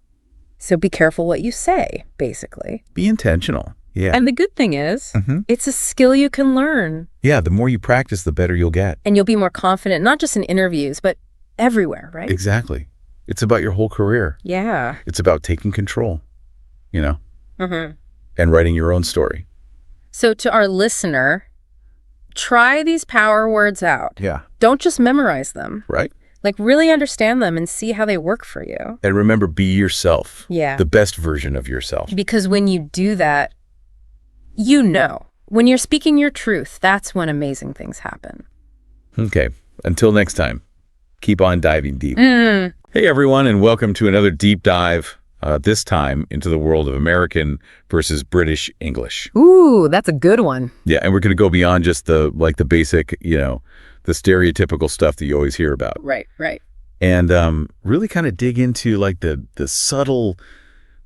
So be careful what you say, basically. Be intentional. Yeah. And the good thing is, it's a skill you can learn. Yeah, the more you practice, the better you'll get. And you'll be more confident, not just in interviews, but everywhere, right? Exactly. It's about your whole career. Yeah. It's about taking control, and writing your own story. So to our listener, try these power words out. Yeah. Don't just memorize them. Right. Like really understand them and see how they work for you. And remember, be yourself. Yeah. The best version of yourself. Because when you do that, when you're speaking your truth, that's when amazing things happen. Okay. Until next time, keep on diving deep. Hey, everyone, and welcome to another deep dive, this time into the world of American versus British English. Ooh, that's a good one. Yeah, and we're going to go beyond just the basic, the stereotypical stuff that you always hear about. Right. And really kind of dig into like the subtle,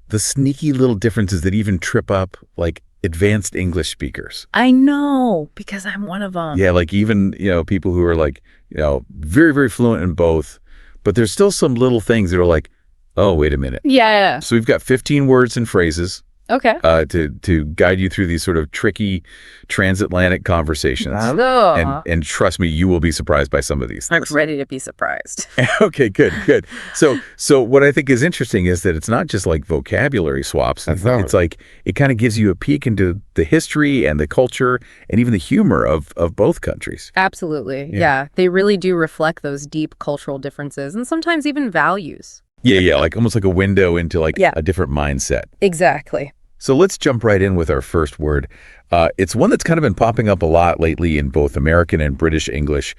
the sneaky little differences that even trip up like advanced English speakers. I know, because I'm one of them. Yeah, like even, people who are like, very, very fluent in both, but there's still some little things that are like, oh, wait a minute. Yeah. So we've got 15 words and phrases. Okay. To guide you through these sort of tricky transatlantic conversations. And trust me, you will be surprised by some of these things. I'm ready to be surprised. Okay, good. So what I think is interesting is that it's not just like vocabulary swaps. It's like it kind of gives you a peek into the history and the culture and even the humor of both countries. Absolutely. Yeah. They really do reflect those deep cultural differences and sometimes even values. Yeah, like almost like a window into like a different mindset. Exactly. So let's jump right in with our first word. It's one that's kind of been popping up a lot lately in both American and British English,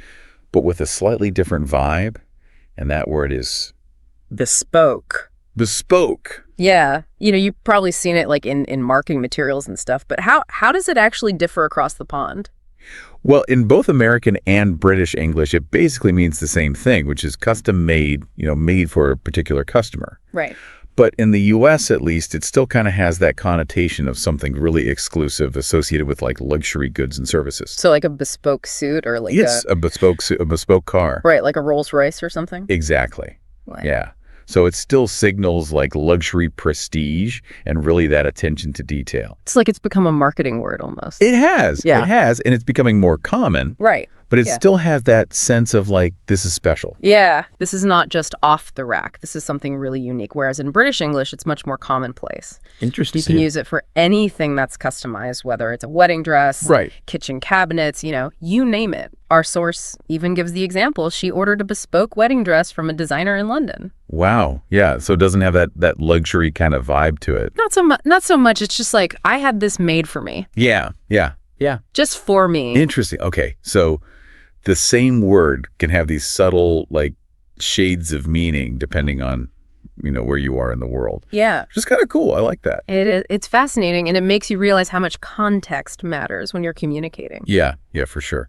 but with a slightly different vibe. And that word is bespoke. Bespoke. Yeah. You've probably seen it like in marketing materials and stuff, but how does it actually differ across the pond? Well, in both American and British English, it basically means the same thing, which is custom made, made for a particular customer. Right. But in the U.S., at least, it still kind of has that connotation of something really exclusive associated with like luxury goods and services. So like a bespoke suit or like a bespoke suit, a bespoke car. Right, like a Rolls Royce or something? Exactly. Right. Yeah. So it still signals like luxury prestige and really that attention to detail. It's like it's become a marketing word almost. It has. Yeah. It has. And it's becoming more common. Right. But it still has that sense of like, this is special. Yeah. This is not just off the rack. This is something really unique. Whereas in British English, it's much more commonplace. Interesting. You can use it for anything that's customized, whether it's a wedding dress, kitchen cabinets, you name it. Our source even gives the example. She ordered a bespoke wedding dress from a designer in London. Wow. Yeah. So it doesn't have that luxury kind of vibe to it. Not so much. It's just like, I had this made for me. Yeah. Just for me. Interesting. Okay. So the same word can have these subtle like shades of meaning depending on where you are in the world. Yeah. Which is kind of cool. I like that. It's fascinating, and it makes you realize how much context matters when you're communicating. Yeah, for sure.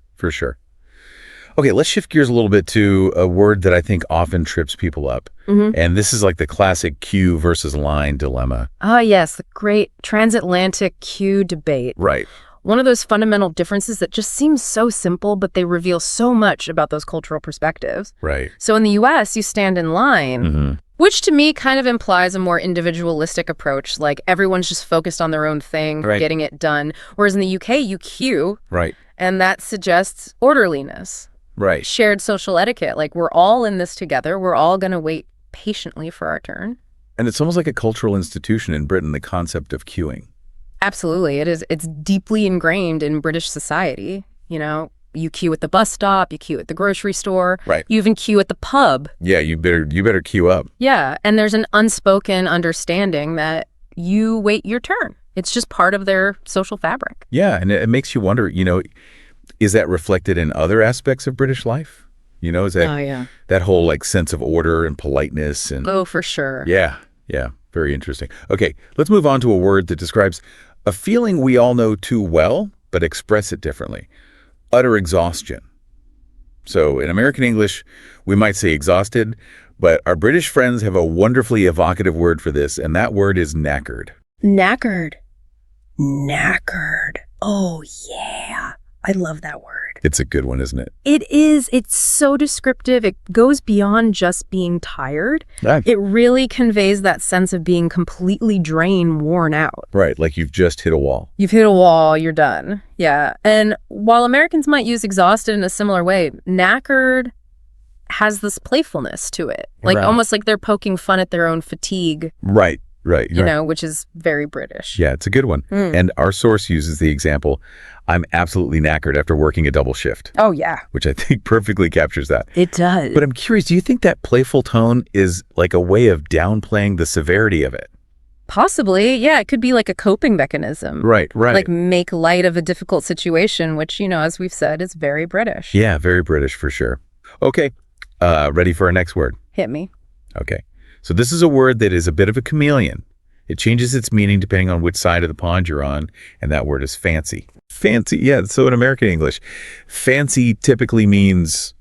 Okay, let's shift gears a little bit to a word that I think often trips people up. And this is like the classic cue versus line dilemma. Oh, yes, the great transatlantic cue debate. Right. One of those fundamental differences that just seems so simple, but they reveal so much about those cultural perspectives. Right. So in the U.S., you stand in line, which to me kind of implies a more individualistic approach, like everyone's just focused on their own thing, getting it done. Whereas in the UK, you queue. Right. And that suggests orderliness. Right. Shared social etiquette. Like, we're all in this together. We're all going to wait patiently for our turn. And it's almost like a cultural institution in Britain, the concept of queuing. Absolutely. It is. It's deeply ingrained in British society. You queue at the bus stop, you queue at the grocery store. Right. You even queue at the pub. Yeah, you better queue up. Yeah. And there's an unspoken understanding that you wait your turn. It's just part of their social fabric. Yeah. And it makes you wonder, is that reflected in other aspects of British life? Is that that whole like sense of order and politeness and for sure. Yeah. Very interesting. Okay, let's move on to a word that describes a feeling we all know too well, but express it differently. Utter exhaustion. So in American English, we might say exhausted, but our British friends have a wonderfully evocative word for this, and that word is knackered. Knackered. Oh, yeah. I love that word. It's a good one, isn't it? It is. It's so descriptive. It goes beyond just being tired. Yeah. It really conveys that sense of being completely drained, worn out. Right, like you've just hit a wall. You've hit a wall, you're done. Yeah. And while Americans might use exhausted in a similar way, knackered has this playfulness to it. Like almost like they're poking fun at their own fatigue. Right. Which is very British. Yeah, it's a good one. And our source uses the example, I'm absolutely knackered after working a double shift. Oh, yeah. Which I think perfectly captures that. It does. But I'm curious, do you think that playful tone is like a way of downplaying the severity of it? Possibly. Yeah, it could be like a coping mechanism. Right. Like make light of a difficult situation, which, as we've said, is very British. Yeah, very British for sure. Okay, ready for our next word? Hit me. Okay. So this is a word that is a bit of a chameleon. It changes its meaning depending on which side of the pond you're on, and that word is fancy. Fancy, yeah, so in American English, fancy typically means,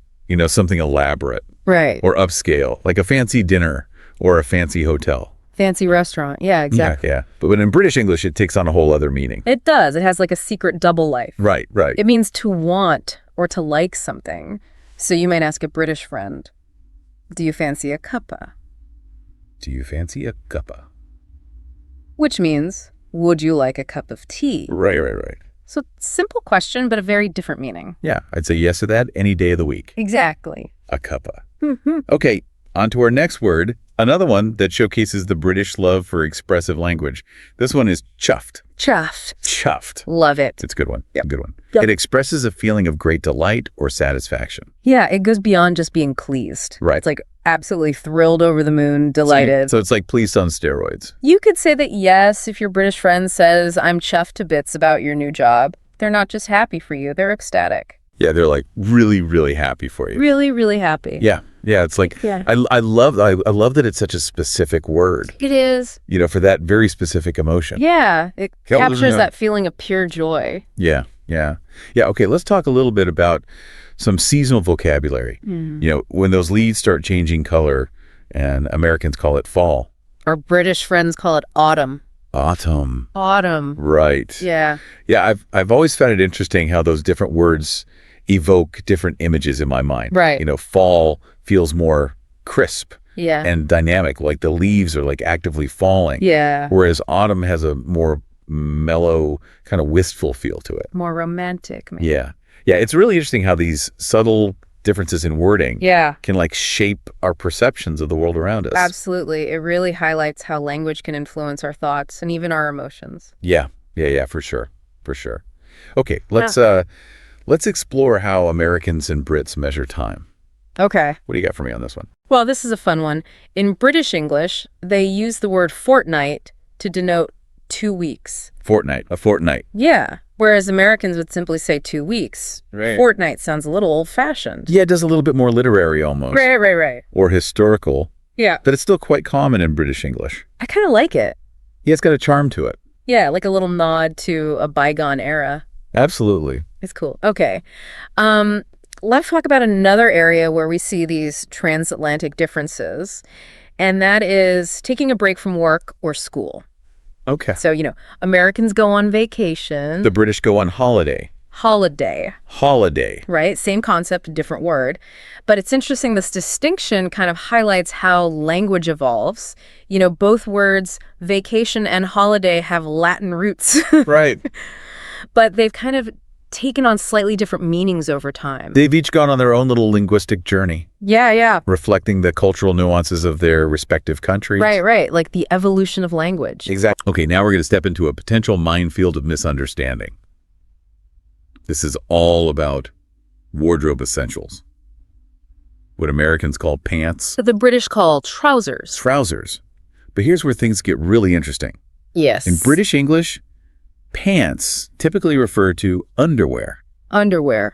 something elaborate. Right. Or upscale, like a fancy dinner or a fancy hotel. Fancy restaurant, yeah, exactly. Yeah. But in British English, it takes on a whole other meaning. It does. It has like a secret double life. Right. It means to want or to like something. So you might ask a British friend, do you fancy a cuppa? Do you fancy a cuppa? Which means, would you like a cup of tea? Right. So simple question, but a very different meaning. Yeah, I'd say yes to that any day of the week. Exactly. A cuppa. Okay, on to our next word, another one that showcases the British love for expressive language. This one is chuffed. Chuffed. Love it. It's a good one. Yep. Good one. Yep. It expresses a feeling of great delight or satisfaction. Yeah, it goes beyond just being pleased. Right. It's like absolutely thrilled, over the moon, delighted. So it's like pleased on steroids. You could say that, yes, if your British friend says, I'm chuffed to bits about your new job, they're not just happy for you, they're ecstatic. Yeah, they're like really, really happy for you. Really, really happy. Yeah, it's like, I love that it's such a specific word. It is. For that very specific emotion. Yeah, it captures that feeling of pure joy. Yeah, okay, let's talk a little bit about some seasonal vocabulary. When those leaves start changing color, and Americans call it fall. Our British friends call it autumn. Autumn. Right. Yeah. Yeah, I've always found it interesting how those different words evoke different images in my mind. Right. Fall feels more crisp and dynamic, like the leaves are like actively falling. Yeah. Whereas autumn has a more mellow, kind of wistful feel to it. More romantic, maybe. Yeah. Yeah, it's really interesting how these subtle differences in wording can like shape our perceptions of the world around us. Absolutely. It really highlights how language can influence our thoughts and even our emotions. Yeah, for sure. Okay, let's explore how Americans and Brits measure time. Okay. What do you got for me on this one? Well, this is a fun one. In British English, they use the word fortnight to denote 2 weeks. A fortnight. Yeah. Whereas Americans would simply say 2 weeks. Right. Fortnight sounds a little old-fashioned. Yeah, it does a little bit more literary almost. Right. Or historical. Yeah. But it's still quite common in British English. I kind of like it. Yeah, it's got a charm to it. Yeah, like a little nod to a bygone era. Absolutely. It's cool. Okay. Let's talk about another area where we see these transatlantic differences, and that is taking a break from work or school. Okay. So, Americans go on vacation. The British go on holiday. Holiday. Right? Same concept, different word. But it's interesting, this distinction kind of highlights how language evolves. Both words, vacation and holiday, have Latin roots. Right. But they've kind of taken on slightly different meanings over time. They've each gone on their own little linguistic journey. Yeah. Reflecting the cultural nuances of their respective countries. Right. Like the evolution of language. Exactly. Okay, now we're going to step into a potential minefield of misunderstanding. This is all about wardrobe essentials. What Americans call pants. The British call trousers. Trousers. But here's where things get really interesting. Yes. In British English, pants typically refer to underwear.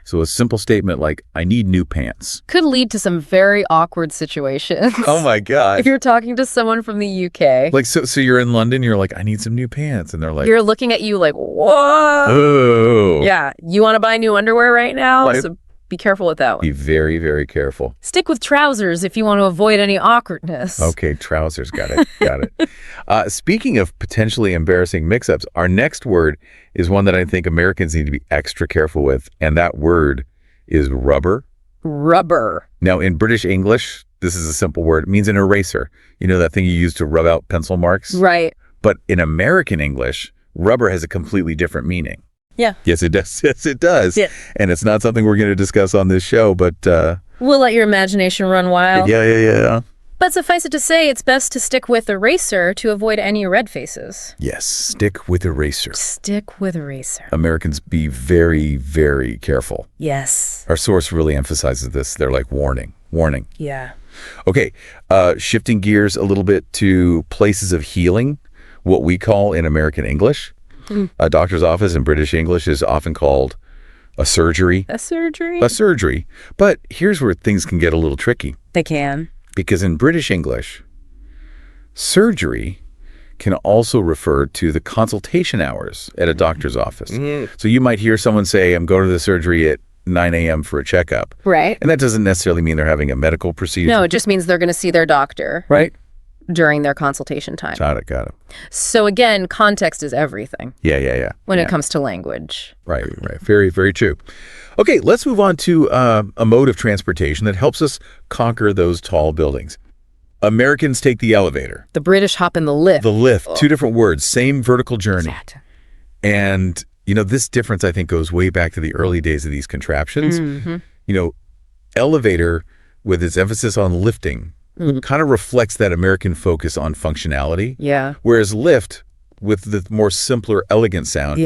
So a simple statement like, I need new pants. Could lead to some very awkward situations. Oh my God. If you're talking to someone from the UK. Like, so you're in London, you're like, I need some new pants. And they're like, you're looking at you like, what? Oh. Yeah. You want to buy new underwear right now? Like, so be careful with that one. be very, very careful. Stick with trousers if you want to avoid any awkwardness. Okay, trousers. Got it. Speaking of potentially embarrassing mix-ups, our next word is one that I think Americans need to be extra careful with, and that word is rubber. Rubber. Now, in British English, this is a simple word. It means an eraser. You know that thing you use to rub out pencil marks? Right. But in American English, rubber has a completely different meaning. Yeah. Yes, it does. Yes, it does. Yeah. And it's not something we're going to discuss on this show, but... we'll let your imagination run wild. Yeah. But suffice it to say, it's best to stick with eraser to avoid any red faces. Yes, stick with eraser. Stick with eraser. Americans, be very, very careful. Yes. Our source really emphasizes this. They're like, warning. Yeah. Okay, shifting gears a little bit to places of healing, what we call in American English. A doctor's office in British English is often called a surgery. A surgery? A surgery. But here's where things can get a little tricky. They can. Because in British English, surgery can also refer to the consultation hours at a doctor's office. So you might hear someone say, I'm going to the surgery at 9 a.m. for a checkup. Right. And that doesn't necessarily mean they're having a medical procedure. No, it just means they're going to see their doctor. Right. During their consultation time. Got it. So again, context is everything. Yeah. When it comes to language. Right. Very, very true. Okay, let's move on to a mode of transportation that helps us conquer those tall buildings. Americans take the elevator. The British hop in the lift. The lift, two different words, same vertical journey. Exactly. And, this difference, I think, goes way back to the early days of these contraptions. Mm-hmm. Elevator, with its emphasis on lifting, kind of reflects that American focus on functionality. Yeah. Whereas lift, with the more simpler, elegant sound,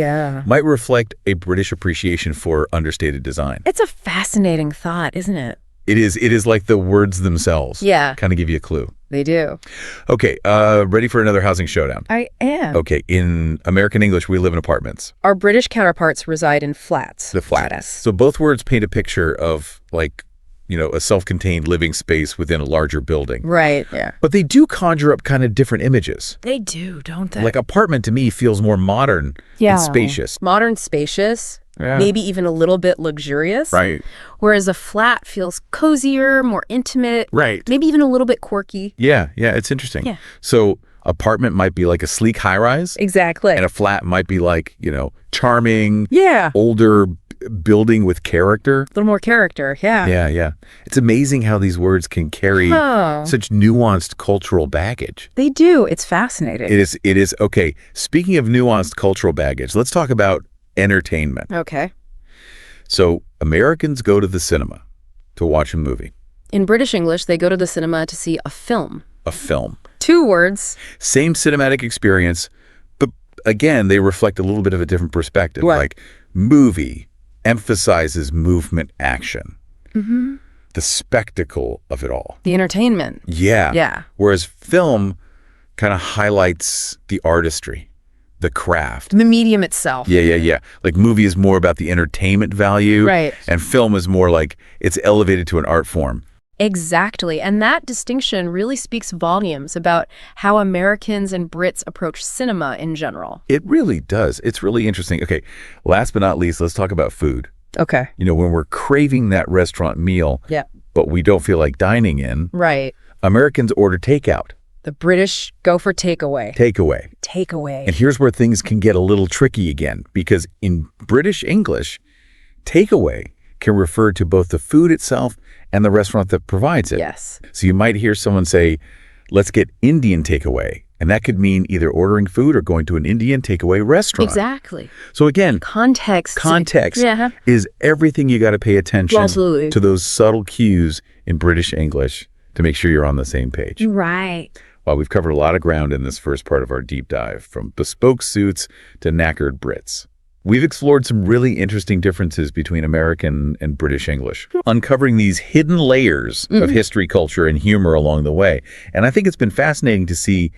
might reflect a British appreciation for understated design. It's a fascinating thought, isn't it? It is like the words themselves. Yeah. Kind of give you a clue. They do. Okay, ready for another housing showdown? I am. Okay, in American English, we live in apartments. Our British counterparts reside in flats. The flat. So both words paint a picture of, like, a self-contained living space within a larger building. Right, yeah. But they do conjure up kind of different images. They do, don't they? Like apartment to me feels more modern and spacious. Modern, spacious, maybe even a little bit luxurious. Right. Whereas a flat feels cozier, more intimate. Right. Maybe even a little bit quirky. Yeah, it's interesting. Yeah. So apartment might be like a sleek high-rise. Exactly. And a flat might be like, charming, yeah, older building with character. A little more character, yeah. Yeah. It's amazing how these words can carry such nuanced cultural baggage. They do. It's fascinating. It is. Okay, speaking of nuanced cultural baggage, let's talk about entertainment. Okay. So Americans go to the cinema to watch a movie. In British English, they go to the cinema to see a film. A film. 2 words. Same cinematic experience, but again, they reflect a little bit of a different perspective. Right. Like movie emphasizes movement, action. Mm-hmm. The spectacle of it all. The entertainment. Yeah. Yeah. Whereas film kind of highlights the artistry, the craft. The medium itself. Yeah. Like movie is more about the entertainment value. Right. And film is more like it's elevated to an art form. Exactly. And that distinction really speaks volumes about how Americans and Brits approach cinema in general. It really does. It's really interesting. Okay, last but not least, let's talk about food. Okay. You know, when we're craving that restaurant meal, yeah, but we don't feel like dining in, right, Americans order takeout. The British go for takeaway. Takeaway. And here's where things can get a little tricky again, because in British English, takeaway can refer to both the food itself and the restaurant that provides it. Yes. So you might hear someone say, let's get Indian takeaway. And that could mean either ordering food or going to an Indian takeaway restaurant. Exactly. So again, context yeah, is everything. You got to pay attention Absolutely. to those subtle cues in British English to make sure you're on the same page. Right. Well, we've covered a lot of ground in this first part of our deep dive, from bespoke suits to knackered Brits. We've explored some really interesting differences between American and British English, uncovering these hidden layers of history, culture, and humor along the way. And I think it's been fascinating to see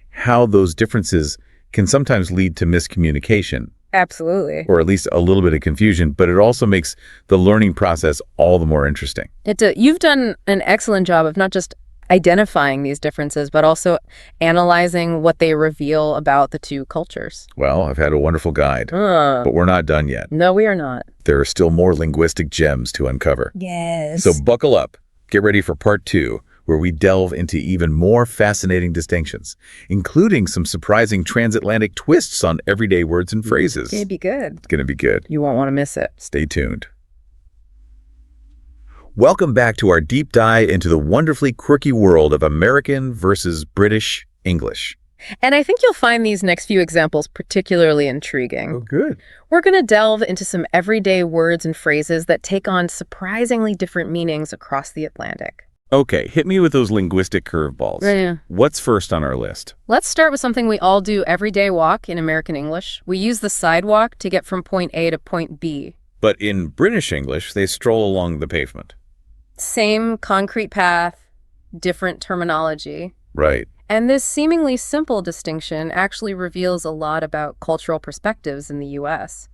how those differences can sometimes lead to miscommunication. Absolutely. Or at least a little bit of confusion, but it also makes the learning process all the more interesting. You've done an excellent job of not just identifying these differences, but also analyzing what they reveal about the two cultures. Well, I've had a wonderful guide, but we're not done yet. No, we are not. There are still more linguistic gems to uncover. Yes. So buckle up. Get ready for part 2, where we delve into even more fascinating distinctions, including some surprising transatlantic twists on everyday words and phrases. It's going to be good. It's going to be good. You won't want to miss it. Stay tuned. Welcome back to our deep dive into the wonderfully quirky world of American versus British English. And I think you'll find these next few examples particularly intriguing. Oh, good. We're going to delve into some everyday words and phrases that take on surprisingly different meanings across the Atlantic. Okay, hit me with those linguistic curveballs. Yeah. What's first on our list? Let's start with something we all do every day walk in American English. We use the sidewalk to get from point A to point B. But in British English, they stroll along the pavement. Same concrete path, different terminology. Right. And this seemingly simple distinction actually reveals a lot about cultural perspectives in the U.S.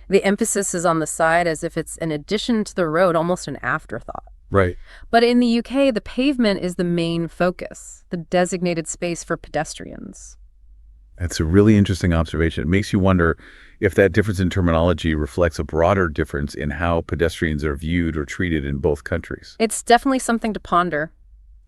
The emphasis is on the side as if it's an addition to the road, almost an afterthought. Right. But in the UK, the pavement is the main focus, the designated space for pedestrians. That's a really interesting observation. It makes you wonder if that difference in terminology reflects a broader difference in how pedestrians are viewed or treated in both countries. It's definitely something to ponder.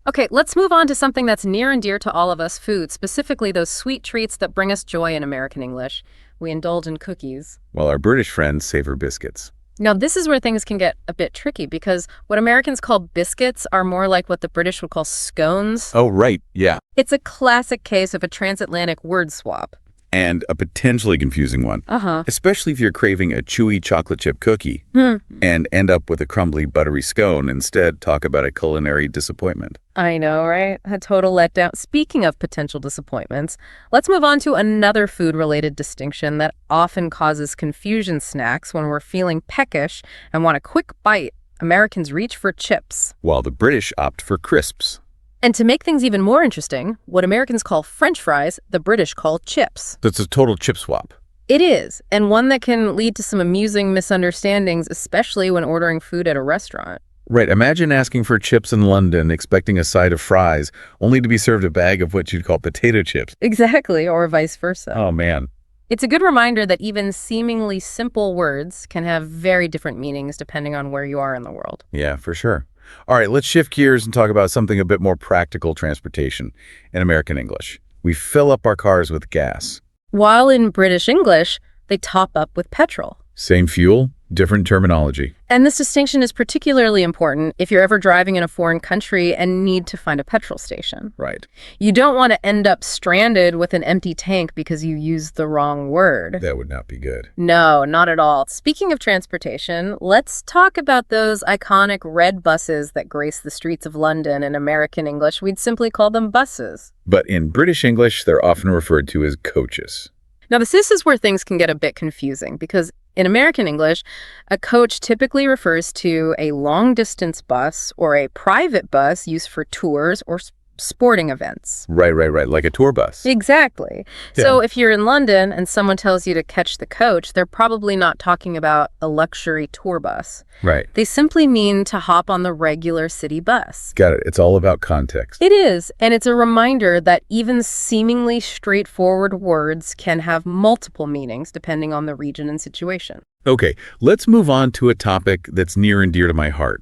Okay, let's move on to something that's near and dear to all of us, food, specifically those sweet treats that bring us joy in American English. We indulge in cookies. While our British friends savor biscuits. Now, this is where things can get a bit tricky, because what Americans call biscuits are more like what the British would call scones. Oh, right. Yeah. It's a classic case of a transatlantic word swap. And a potentially confusing one. Especially if you're craving a chewy chocolate chip cookie and end up with a crumbly, buttery scone. Instead, talk about a culinary disappointment. I know, right? A total letdown. Speaking of potential disappointments, let's move on to another food-related distinction that often causes confusion. Snacks when we're feeling peckish and want a quick bite. Americans reach for chips, while the British opt for crisps. And to make things even more interesting, what Americans call French fries, the British call chips. That's a total chip swap. It is, and one that can lead to some amusing misunderstandings, especially when ordering food at a restaurant. Right. Imagine asking for chips in London, expecting a side of fries, only to be served a bag of what you'd call potato chips. Exactly, or vice versa. Oh, man. It's a good reminder that even seemingly simple words can have very different meanings depending on where you are in the world. Yeah, for sure. All right, let's shift gears and talk about something a bit more practical: transportation in American English. We fill up our cars with gas. While in British English, they top up with petrol. Same fuel, Different terminology. And this distinction is particularly important if you're ever driving in a foreign country and need to find a petrol station. Right. You don't want to end up stranded with an empty tank because you used the wrong word. That would not be good. No, not at all. Speaking of transportation, let's talk about those iconic red buses that grace the streets of London. In American English, we'd simply call them buses. But in British English, they're often referred to as coaches. Now, this is where things can get a bit confusing because in American English, a coach typically refers to a long-distance bus or a private bus used for tours or sporting events. Right. Like a tour bus. Exactly. Yeah. So if you're in London and someone tells you to catch the coach, they're probably not talking about a luxury tour bus. Right. They simply mean to hop on the regular city bus. Got it. It's all about context. It is, and it's a reminder that even seemingly straightforward words can have multiple meanings depending on the region and situation. Okay, let's move on to a topic that's near and dear to my heart.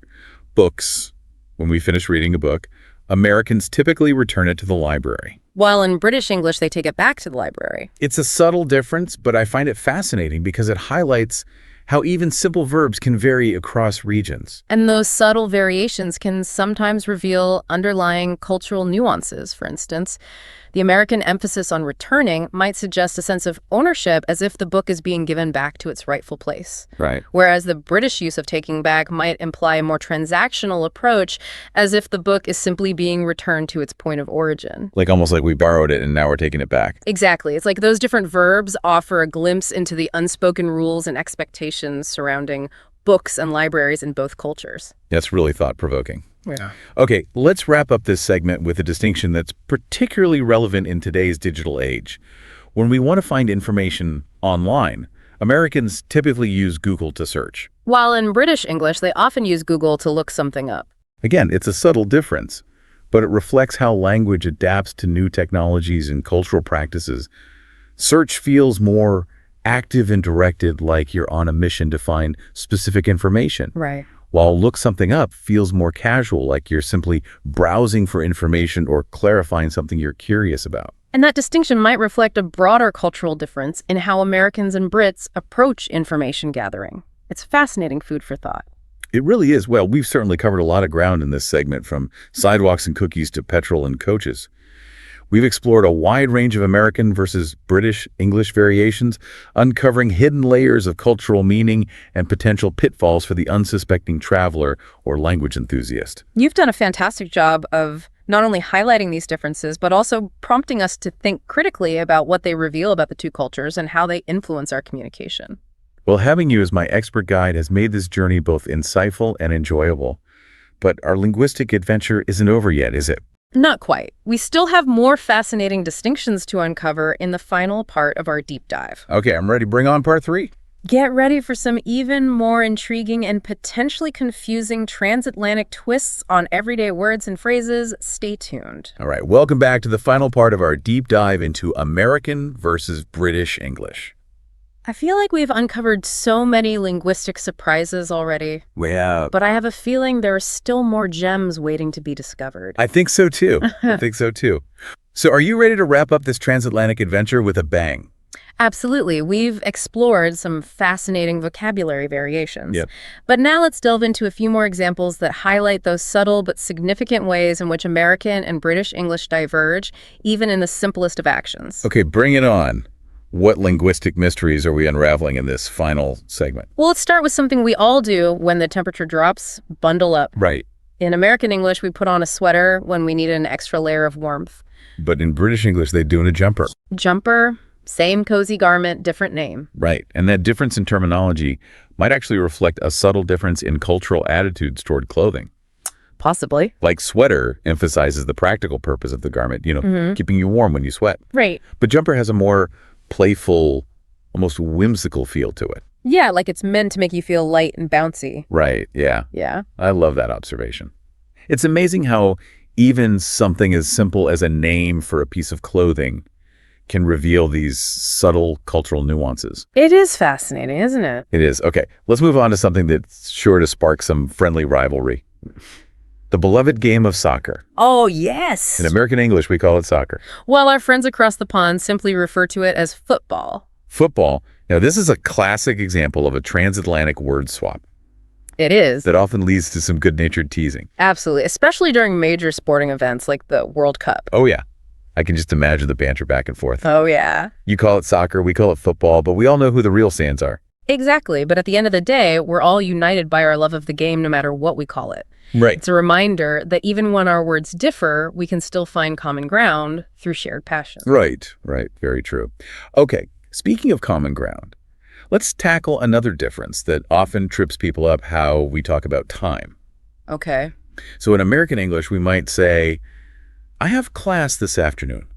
Books. When we finish reading a book, Americans typically return it to the library. While in British English, they take it back to the library. It's a subtle difference, but I find it fascinating because it highlights how even simple verbs can vary across regions. And those subtle variations can sometimes reveal underlying cultural nuances. For instance, the American emphasis on returning might suggest a sense of ownership as if the book is being given back to its rightful place. Right. Whereas the British use of taking back might imply a more transactional approach, as if the book is simply being returned to its point of origin. Like almost like we borrowed it and now we're taking it back. Exactly. It's like those different verbs offer a glimpse into the unspoken rules and expectations surrounding books and libraries in both cultures. That's really thought-provoking. Yeah. Okay, let's wrap up this segment with a distinction that's particularly relevant in today's digital age. When we want to find information online, Americans typically use Google to search. While in British English, they often use Google to look something up. Again, it's a subtle difference, but it reflects how language adapts to new technologies and cultural practices. Search feels more active and directed, like you're on a mission to find specific information. Right. While look something up feels more casual, like you're simply browsing for information or clarifying something you're curious about. And that distinction might reflect a broader cultural difference in how Americans and Brits approach information gathering. It's fascinating food for thought. It really is. Well, we've certainly covered a lot of ground in this segment, from sidewalks and cookies to petrol and coaches. We've explored a wide range of American versus British English variations, uncovering hidden layers of cultural meaning and potential pitfalls for the unsuspecting traveler or language enthusiast. You've done a fantastic job of not only highlighting these differences, but also prompting us to think critically about what they reveal about the two cultures and how they influence our communication. Well, having you as my expert guide has made this journey both insightful and enjoyable. But our linguistic adventure isn't over yet, is it? Not quite. We still have more fascinating distinctions to uncover in the final part of our deep dive. Okay, I'm ready. Bring on part 3. Get ready for some even more intriguing and potentially confusing transatlantic twists on everyday words and phrases. Stay tuned. All right, welcome back to the final part of our deep dive into American versus British English. I feel like we've uncovered so many linguistic surprises already. Yeah. But I have a feeling there are still more gems waiting to be discovered. I think so too. So are you ready to wrap up this transatlantic adventure with a bang? Absolutely. We've explored some fascinating vocabulary variations. Yep. But now let's delve into a few more examples that highlight those subtle but significant ways in which American and British English diverge, even in the simplest of actions. Okay, bring it on. What linguistic mysteries are we unraveling in this final segment? Well, let's start with something we all do when the temperature drops: bundle up. Right. In American English, we put on a sweater when we need an extra layer of warmth. But in British English, they do in a jumper. Jumper, same cozy garment, different name. Right. And that difference in terminology might actually reflect a subtle difference in cultural attitudes toward clothing. Possibly. Like sweater emphasizes the practical purpose of the garment, keeping you warm when you sweat. Right. But jumper has a more playful, almost whimsical feel to it. Yeah, like it's meant to make you feel light and bouncy. Right, yeah. Yeah. I love that observation. It's amazing how even something as simple as a name for a piece of clothing can reveal these subtle cultural nuances. It is fascinating, isn't it? It is. Okay, let's move on to something that's sure to spark some friendly rivalry. The beloved game of soccer. Oh, yes. In American English, we call it soccer. Well, our friends across the pond simply refer to it as football. Football. Now, this is a classic example of a transatlantic word swap. It is. That often leads to some good-natured teasing. Absolutely, especially during major sporting events like the World Cup. Oh, yeah. I can just imagine the banter back and forth. Oh, yeah. You call it soccer, we call it football, but we all know who the real fans are. Exactly, but at the end of the day, we're all united by our love of the game no matter what we call it. Right. It's a reminder that even when our words differ, we can still find common ground through shared passion. Right. Very true. Okay, speaking of common ground, let's tackle another difference that often trips people up, how we talk about time. Okay. So in American English, we might say, I have class this afternoon.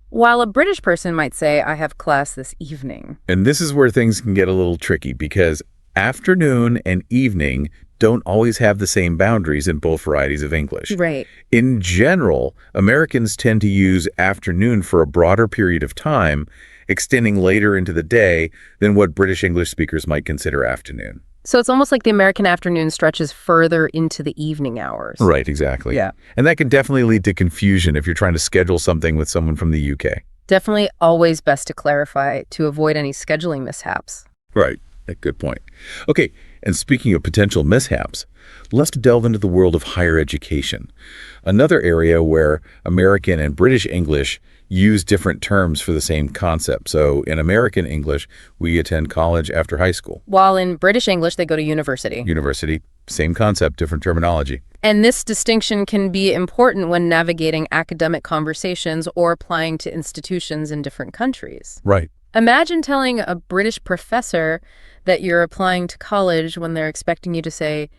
While a British person might say, I have class this evening. And this is where things can get a little tricky because afternoon and evening don't always have the same boundaries in both varieties of English. Right. In general, Americans tend to use afternoon for a broader period of time, extending later into the day than what British English speakers might consider afternoon. So it's almost like the American afternoon stretches further into the evening hours. Right, exactly. Yeah. And that can definitely lead to confusion if you're trying to schedule something with someone from the UK. Definitely always best to clarify to avoid any scheduling mishaps. Right. A good point. Okay, and speaking of potential mishaps, let's delve into the world of higher education, another area where American and British English use different terms for the same concept. So in American English, we attend college after high school. While in British English, they go to university. University, same concept, different terminology. And this distinction can be important when navigating academic conversations or applying to institutions in different countries. Right. Imagine telling a British professor that you're applying to college when they're expecting you to say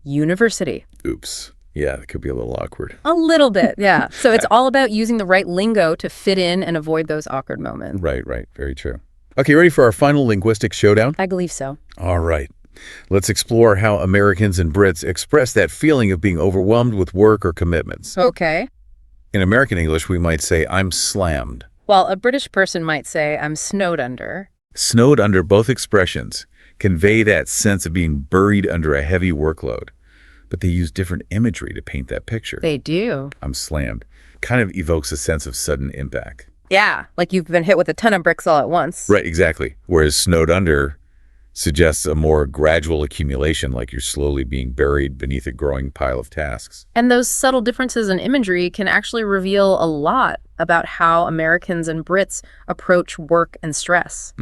university. Oops. Yeah, that could be a little awkward. A little bit, yeah. So it's all about using the right lingo to fit in and avoid those awkward moments. Right. Very true. Okay, ready for our final linguistic showdown? I believe so. All right. Let's explore how Americans and Brits express that feeling of being overwhelmed with work or commitments. Okay. In American English, we might say, I'm slammed. While a British person might say, I'm snowed under. Snowed under, both expressions convey that sense of being buried under a heavy workload. But they use different imagery to paint that picture. They do. I'm slammed. Kind of evokes a sense of sudden impact. Yeah, like you've been hit with a ton of bricks all at once. Right, exactly. Whereas snowed under suggests a more gradual accumulation, like you're slowly being buried beneath a growing pile of tasks. And those subtle differences in imagery can actually reveal a lot about how Americans and Brits approach work and stress.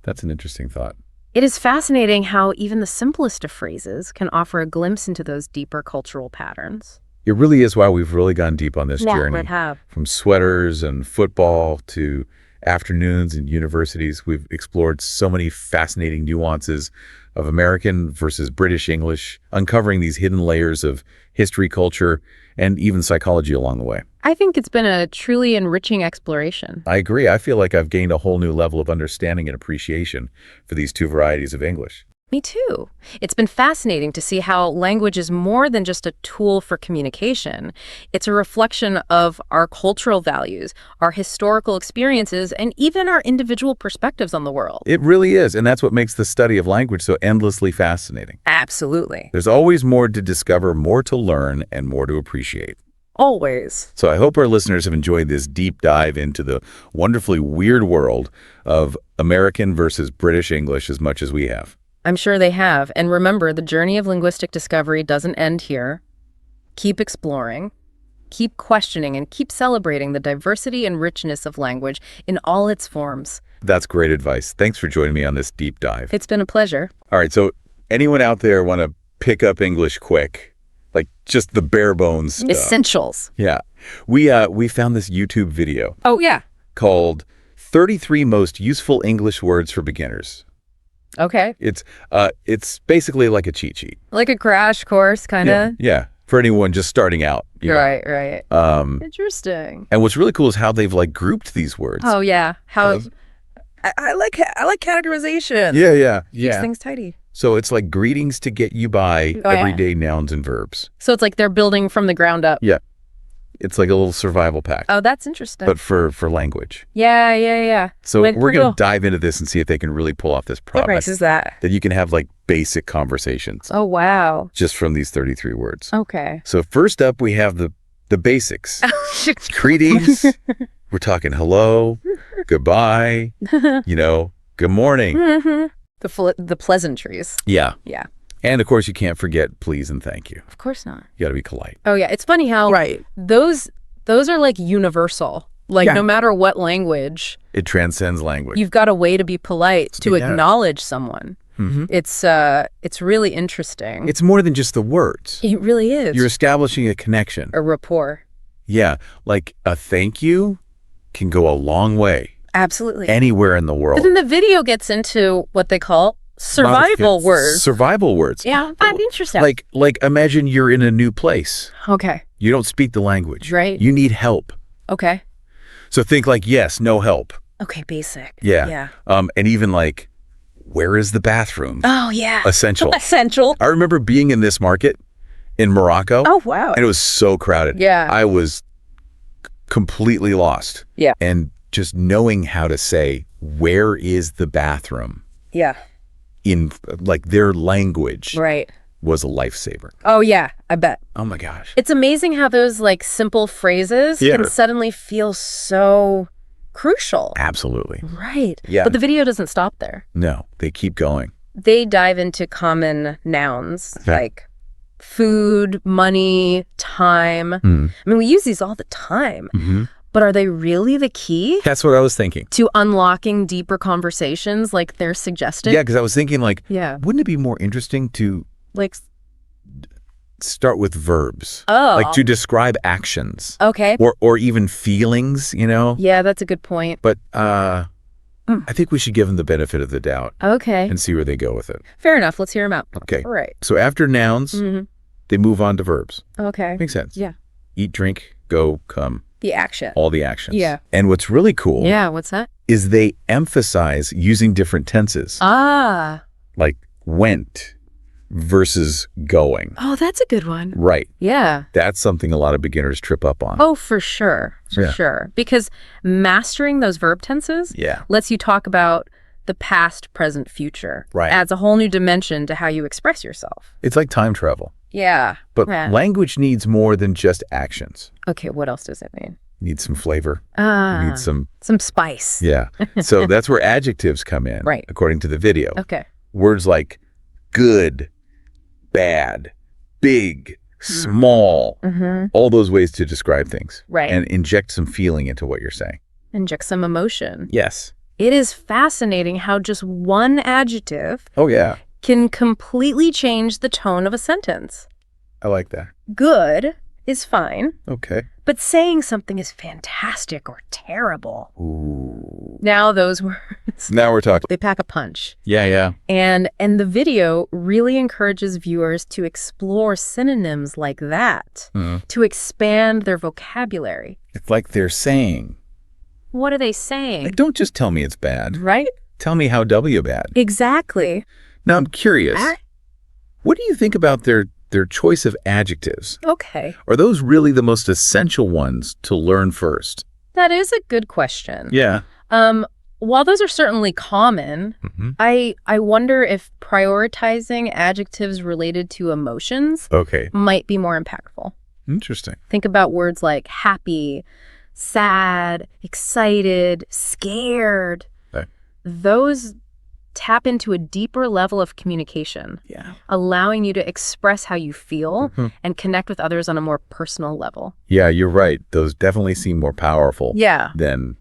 That's an interesting thought. It is fascinating how even the simplest of phrases can offer a glimpse into those deeper cultural patterns. It really is why we've really gone deep on this journey. We have. From sweaters and football to afternoons and universities, we've explored so many fascinating nuances of American versus British English, uncovering these hidden layers of history, culture, and even psychology along the way. I think it's been a truly enriching exploration. I agree. I feel like I've gained a whole new level of understanding and appreciation for these two varieties of English. Me too. It's been fascinating to see how language is more than just a tool for communication. It's a reflection of our cultural values, our historical experiences, and even our individual perspectives on the world. It really is, and that's what makes the study of language so endlessly fascinating. Absolutely. There's always more to discover, more to learn, and more to appreciate. Always. So I hope our listeners have enjoyed this deep dive into the wonderfully weird world of American versus British English as much as we have. I'm sure they have. And remember, the journey of linguistic discovery doesn't end here. Keep exploring, keep questioning, and keep celebrating the diversity and richness of language in all its forms. That's great advice. Thanks for joining me on this deep dive. It's been a pleasure. All right, so anyone out there want to pick up English quick, like just the bare bones stuff? Essentials. Yeah. We found this YouTube video. Oh, yeah. Called 33 Most Useful English Words for Beginners. Okay. It's basically like a cheat sheet. Like a crash course, kind of? Yeah. For anyone just starting out. Right. Interesting. And what's really cool is how they've like grouped these words. Oh, yeah. How I like categorization. Yeah. Keeps things tidy. So it's like greetings to get you by, everyday nouns and verbs. So it's like they're building from the ground up. Yeah. It's like a little survival pack. Oh, that's interesting. But for language. Yeah. So we're going to dive into this and see if they can really pull off this promise. What price is that? That you can have like basic conversations. Oh, wow. Just from these 33 words. Okay. So first up, we have the basics. Greetings. We're talking hello, goodbye, good morning. The pleasantries. Yeah. Yeah. And, of course, you can't forget please and thank you. Of course not. You got to be polite. Oh, yeah. It's funny how those are like universal. Like no matter what language. It transcends language. You've got a way to be polite, to acknowledge someone. It's really interesting. It's more than just the words. It really is. You're establishing a connection. A rapport. Yeah. Like a thank you can go a long way. Absolutely. Anywhere in the world. But then the video gets into what they call survival words. Survival words. Yeah, that's interesting. Like imagine you're in a new place. Okay. You don't speak the language. Right. You need help. Okay. So think like yes, no help. Okay, basic. Yeah. Yeah. And even like, where is the bathroom? Oh, yeah. Essential. Essential. I remember being in this market in Morocco. Oh, wow. And it was so crowded. Yeah. I was completely lost. Yeah. And just knowing how to say, where is the bathroom? Yeah. In like their language. Right. Was a lifesaver. Oh, yeah. I bet. Oh, my gosh. It's amazing how those like simple phrases can suddenly feel so crucial. Absolutely. Right. Yeah. But the video doesn't stop there. No, they keep going. They dive into common nouns like food, money, time. I mean, we use these all the time. But are they really the key? That's what I was thinking. To unlocking deeper conversations like they're suggesting? Yeah, because I was thinking like, wouldn't it be more interesting to like start with verbs? Oh. Like to describe actions. Okay. Or even feelings, you know? Yeah, that's a good point. But I think we should give them the benefit of the doubt. Okay. And see where they go with it. Fair enough. Let's hear them out. Okay. All right. So after nouns, they move on to verbs. Okay. Makes sense. Yeah. Eat, drink, go, come. The action. All the actions. Yeah. And what's really cool. Yeah, what's that? Is they emphasize using different tenses. Ah. Like went versus going. Oh, that's a good one. Right. Yeah. That's something a lot of beginners trip up on. Oh, for sure. For sure. Because mastering those verb tenses lets you talk about the past, present, future. Right. Adds a whole new dimension to how you express yourself. It's like time travel. Yeah. But language needs more than just actions. Okay, what else does it mean? Needs some flavor. Needs some spice. Yeah. So that's where adjectives come in, right, according to the video. Okay. Words like good, bad, big, small, all those ways to describe things. Right. And inject some feeling into what you're saying. Inject some emotion. Yes. It is fascinating how just one adjective can completely change the tone of a sentence. I like that. Good is fine. Okay. But saying something is fantastic or terrible. Ooh. Now those words. Now we're talking. They pack a punch. Yeah, yeah. And the video really encourages viewers to explore synonyms like that, to expand their vocabulary. It's like they're saying. What are they saying? Like, don't just tell me it's bad. Right? Tell me how W bad. Exactly. Now, I'm curious. What do you think about their choice of adjectives? Okay. Are those really the most essential ones to learn first? That is a good question. Yeah. While those are certainly common, I wonder if prioritizing adjectives related to emotions might be more impactful. Interesting. Think about words like happy, sad, excited, scared. Okay. Those tap into a deeper level of communication, allowing you to express how you feel and connect with others on a more personal level. Yeah, you're right. Those definitely seem more powerful than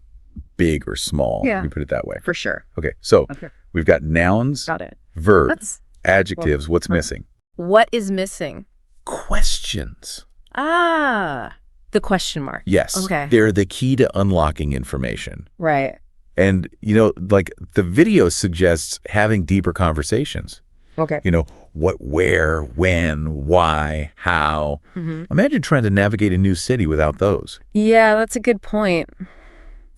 big or small. Yeah. You put it that way. For sure. Okay, so we've got nouns, got it, verbs, adjectives. What's missing? What is missing? Questions. Ah, the question mark. Yes. Okay. They're the key to unlocking information. Right. And, you know, like the video suggests having deeper conversations. Okay. You know, what, where, when, why, how. Imagine trying to navigate a new city without those. Yeah, that's a good point.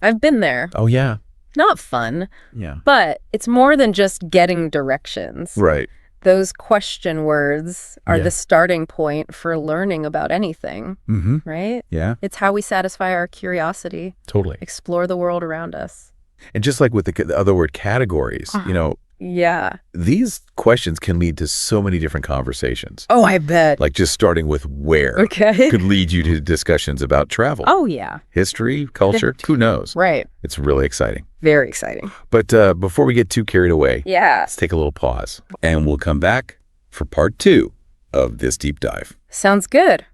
I've been there. Oh, yeah. Not fun. Yeah. But it's more than just getting directions. Right. Those question words are the starting point for learning about anything, right? Yeah. It's how we satisfy our curiosity. Totally. Explore the world around us. And just like with the other word categories, you know, Yeah. These questions can lead to so many different conversations. Oh, I bet. Like just starting with where could lead you to discussions about travel. Oh, yeah. History, culture, who knows? Right. It's really exciting. Very exciting. But before we get too carried away, let's take a little pause. And we'll come back for part 2 of this deep dive. Sounds good.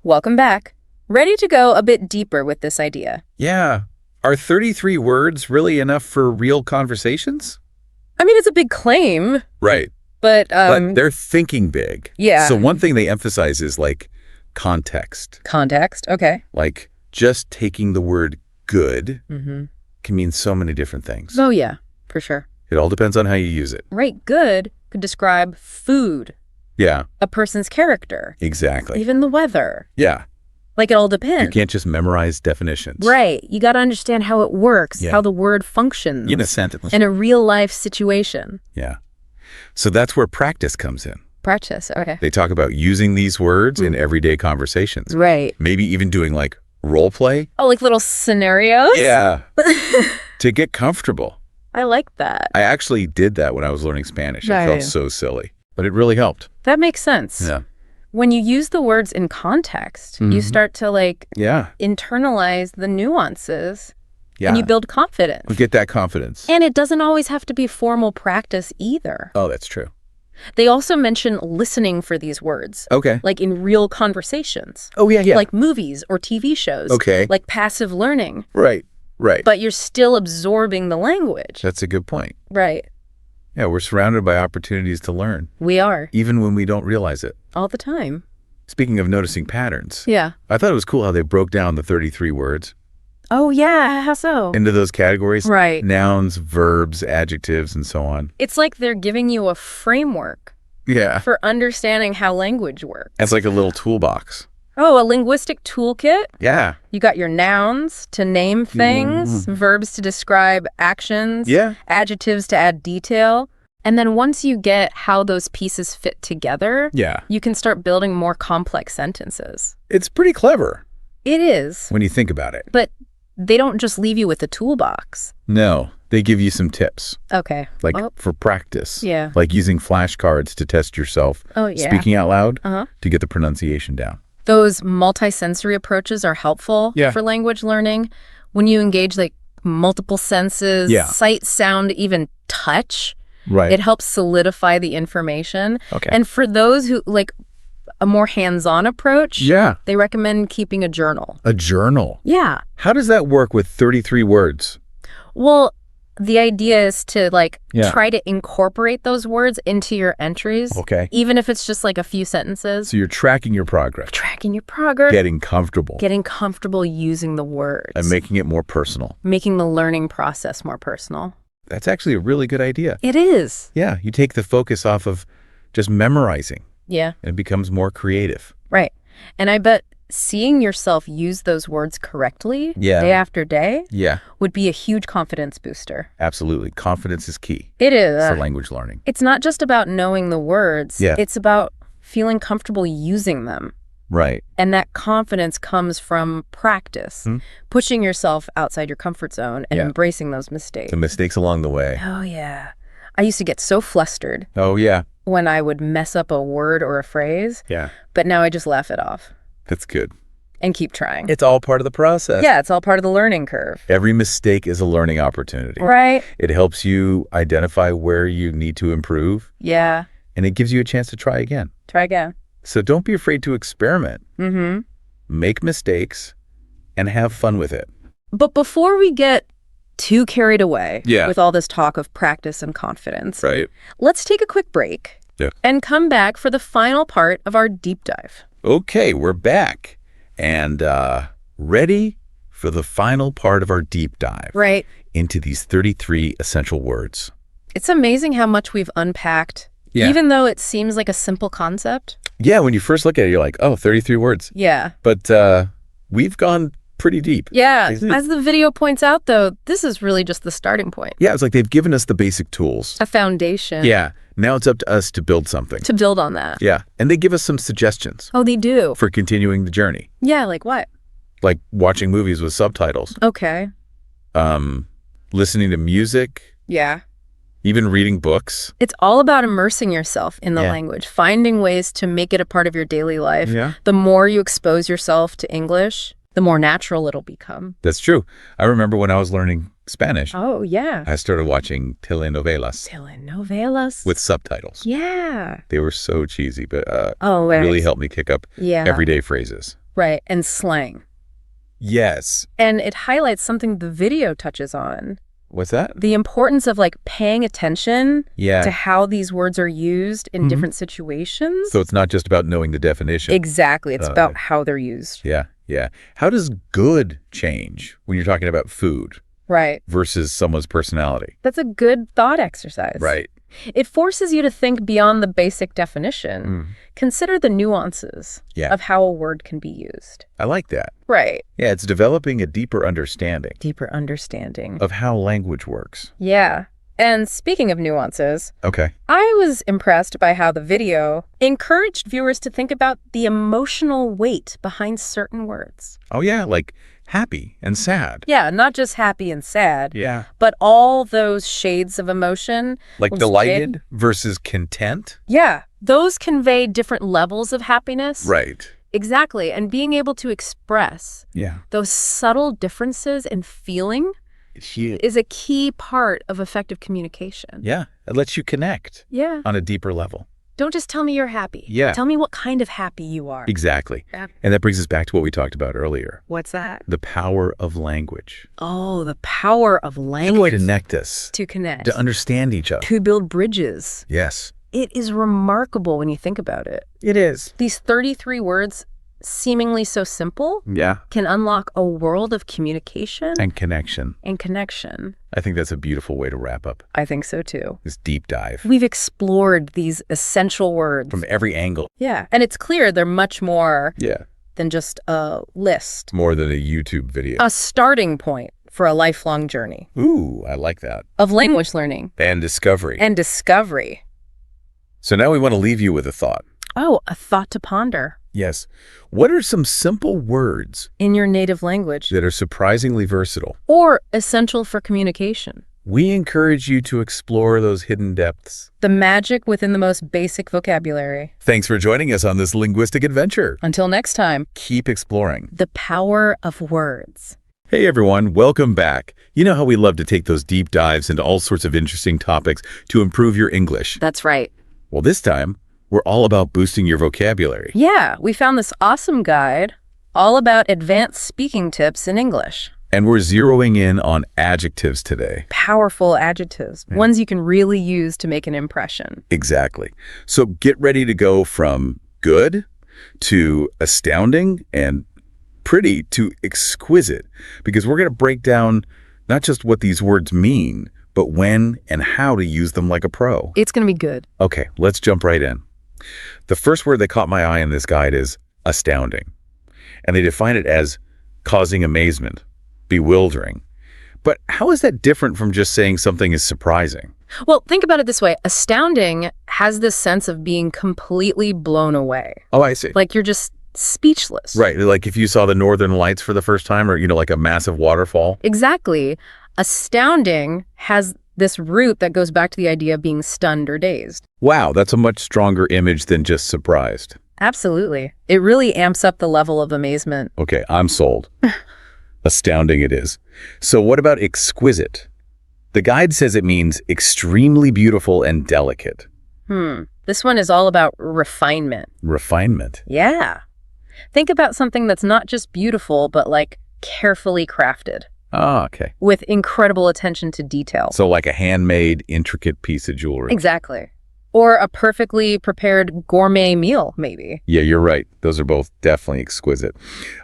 Welcome back. Ready to go a bit deeper with this idea. Yeah. Are 33 words really enough for real conversations? I mean, it's a big claim. Right. But they're thinking big. Yeah. So one thing they emphasize is like context. Context. Okay. Like just taking the word good can mean so many different things. Oh, yeah, for sure. It all depends on how you use it. Right. Good could describe food. Yeah. A person's character. Exactly. Even the weather. Yeah. Like it all depends. You can't just memorize definitions. Right. You got to understand how it works, how the word functions. In a sentence. In a real life situation. Yeah. So that's where practice comes in. Practice. Okay. They talk about using these words in everyday conversations. Right. Maybe even doing like role play. Oh, like little scenarios? Yeah. To get comfortable. I like that. I actually did that when I was learning Spanish. It felt so silly, but it really helped. That makes sense. Yeah. When you use the words in context, you start to internalize the nuances and you build confidence. You get that confidence. And it doesn't always have to be formal practice either. Oh, that's true. They also mention listening for these words. Okay. Like in real conversations. Oh, yeah. Like movies or TV shows. Okay. Like passive learning. Right. But you're still absorbing the language. That's a good point. Right. Yeah, we're surrounded by opportunities to learn. We are. Even when we don't realize it. All the time. Speaking of noticing patterns. Yeah. I thought it was cool how they broke down the 33 words. Oh, yeah. How so? Into those categories. Right. Nouns, verbs, adjectives, and so on. It's like they're giving you a framework. Yeah. For understanding how language works. It's like a little toolbox. Oh, a linguistic toolkit? Yeah. You got your nouns to name things, verbs to describe actions, adjectives to add detail. And then once you get how those pieces fit together, you can start building more complex sentences. It's pretty clever. It is. When you think about it. But they don't just leave you with a toolbox. No, they give you some tips. Okay. Like for practice. Yeah. Like using flashcards to test yourself. Oh, yeah. Speaking out loud to get the pronunciation down. Those multisensory approaches are helpful for language learning. When you engage like multiple senses, sight, sound, even touch, it helps solidify the information. Okay. And for those who like a more hands-on approach, they recommend keeping a journal. A journal? Yeah. How does that work with 33 words? Well, the idea is to try to incorporate those words into your entries. Okay. Even if it's just like a few sentences. So you're tracking your progress. Tracking your progress. Getting comfortable. Getting comfortable using the words. And making it more personal. Making the learning process more personal. That's actually a really good idea. It is. Yeah. You take the focus off of just memorizing. Yeah. And it becomes more creative. Right. And I bet seeing yourself use those words correctly day after day would be a huge confidence booster. Absolutely. Confidence is key. It is. For language learning. It's not just about knowing the words. It's about feeling comfortable using them. Right. And that confidence comes from practice, pushing yourself outside your comfort zone and embracing those mistakes. The mistakes along the way. Oh, yeah. I used to get so flustered. Oh, yeah. When I would mess up a word or a phrase. Yeah. But now I just laugh it off. That's good. And keep trying. It's all part of the process. Yeah, it's all part of the learning curve. Every mistake is a learning opportunity. Right. It helps you identify where you need to improve. Yeah. And it gives you a chance to try again. Try again. So don't be afraid to experiment. Make mistakes and have fun with it. But before we get too carried away with all this talk of practice and confidence, let's take a quick break and come back for the final part of our deep dive. Okay, we're back and ready for the final part of our deep dive into these 33 essential words. It's amazing how much we've unpacked, even though it seems like a simple concept. Yeah, when you first look at it, you're like, oh, 33 words. Yeah. But we've gone pretty deep. Yeah. As the video points out, though, this is really just the starting point. Yeah, it's like they've given us the basic tools. A foundation. Yeah. Now it's up to us to build something. To build on that. Yeah. And they give us some suggestions. Oh, they do? For continuing the journey. Yeah, like what? Like watching movies with subtitles. Okay. Listening to music. Yeah. Even reading books. It's all about immersing yourself in the language, finding ways to make it a part of your daily life. Yeah. The more you expose yourself to English, the more natural it'll become. That's true. I remember when I was learning Spanish. Oh, yeah. I started watching telenovelas. Telenovelas. With subtitles. Yeah. They were so cheesy, but right. really helped me kick up everyday phrases. Right, and slang. Yes. And it highlights something the video touches on. What's that? The importance of like paying attention Yeah. to how these words are used in different situations. So it's not just about knowing the definition. Exactly. It's about how they're used. Yeah, yeah. How does good change when you're talking about food? Right. Versus someone's personality? That's a good thought exercise. Right. It forces you to think beyond the basic definition. Consider the nuances of how a word can be used. I like that. Right. Yeah, it's developing a deeper understanding. Deeper understanding. Of how language works. Yeah. And speaking of nuances, okay, I was impressed by how the video encouraged viewers to think about the emotional weight behind certain words. Oh, yeah, like happy and sad. Yeah, not just happy and sad. Yeah. But all those shades of emotion. Like delighted versus content? Yeah, those convey different levels of happiness. Right. Exactly. And being able to express those subtle differences in feeling is a key part of effective communication. Yeah, it lets you connect on a deeper level. Don't just tell me you're happy. Yeah. Tell me what kind of happy you are. Exactly. And that brings us back to what we talked about earlier. What's that? The power of language. Oh, the power of language. To connect us. To connect. To understand each other. To build bridges. Yes. It is remarkable when you think about it. It is. These 33 words, seemingly so simple, can unlock a world of communication. And connection. I think that's a beautiful way to wrap up. I think so too. This deep dive. We've explored these essential words. From every angle. Yeah. And it's clear they're much more than just a list. More than a YouTube video. A starting point for a lifelong journey. Ooh, I like that. Of language learning. And discovery. So now we want to leave you with a thought. Oh, a thought to ponder. Yes. What are some simple words in your native language that are surprisingly versatile or essential for communication? We encourage you to explore those hidden depths. The magic within the most basic vocabulary. Thanks for joining us on this linguistic adventure. Until next time, keep exploring the power of words. Hey everyone, welcome back. You know how we love to take those deep dives into all sorts of interesting topics to improve your English. That's right. Well, this time, we're all about boosting your vocabulary. Yeah, we found this awesome guide all about advanced speaking tips in English. And we're zeroing in on adjectives today. Powerful adjectives, ones you can really use to make an impression. Exactly. So get ready to go from good to astounding and pretty to exquisite, because we're going to break down not just what these words mean, but when and how to use them like a pro. It's going to be good. Okay, let's jump right in. The first word that caught my eye in this guide is astounding. And they define it as causing amazement, bewildering. But how is that different from just saying something is surprising? Well, think about it this way. Astounding has this sense of being completely blown away. Oh, I see. Like you're just speechless. Right, like if you saw the Northern Lights for the first time, or, like a massive waterfall. Exactly. Astounding has this root that goes back to the idea of being stunned or dazed. Wow, that's a much stronger image than just surprised. Absolutely. It really amps up the level of amazement. Okay, I'm sold. Astounding it is. So what about exquisite? The guide says it means extremely beautiful and delicate. This one is all about refinement. Refinement? Yeah. Think about something that's not just beautiful, but like carefully crafted. Ah, okay. With incredible attention to detail. So like a handmade, intricate piece of jewelry. Exactly. Or a perfectly prepared gourmet meal, maybe. Yeah, you're right. Those are both definitely exquisite.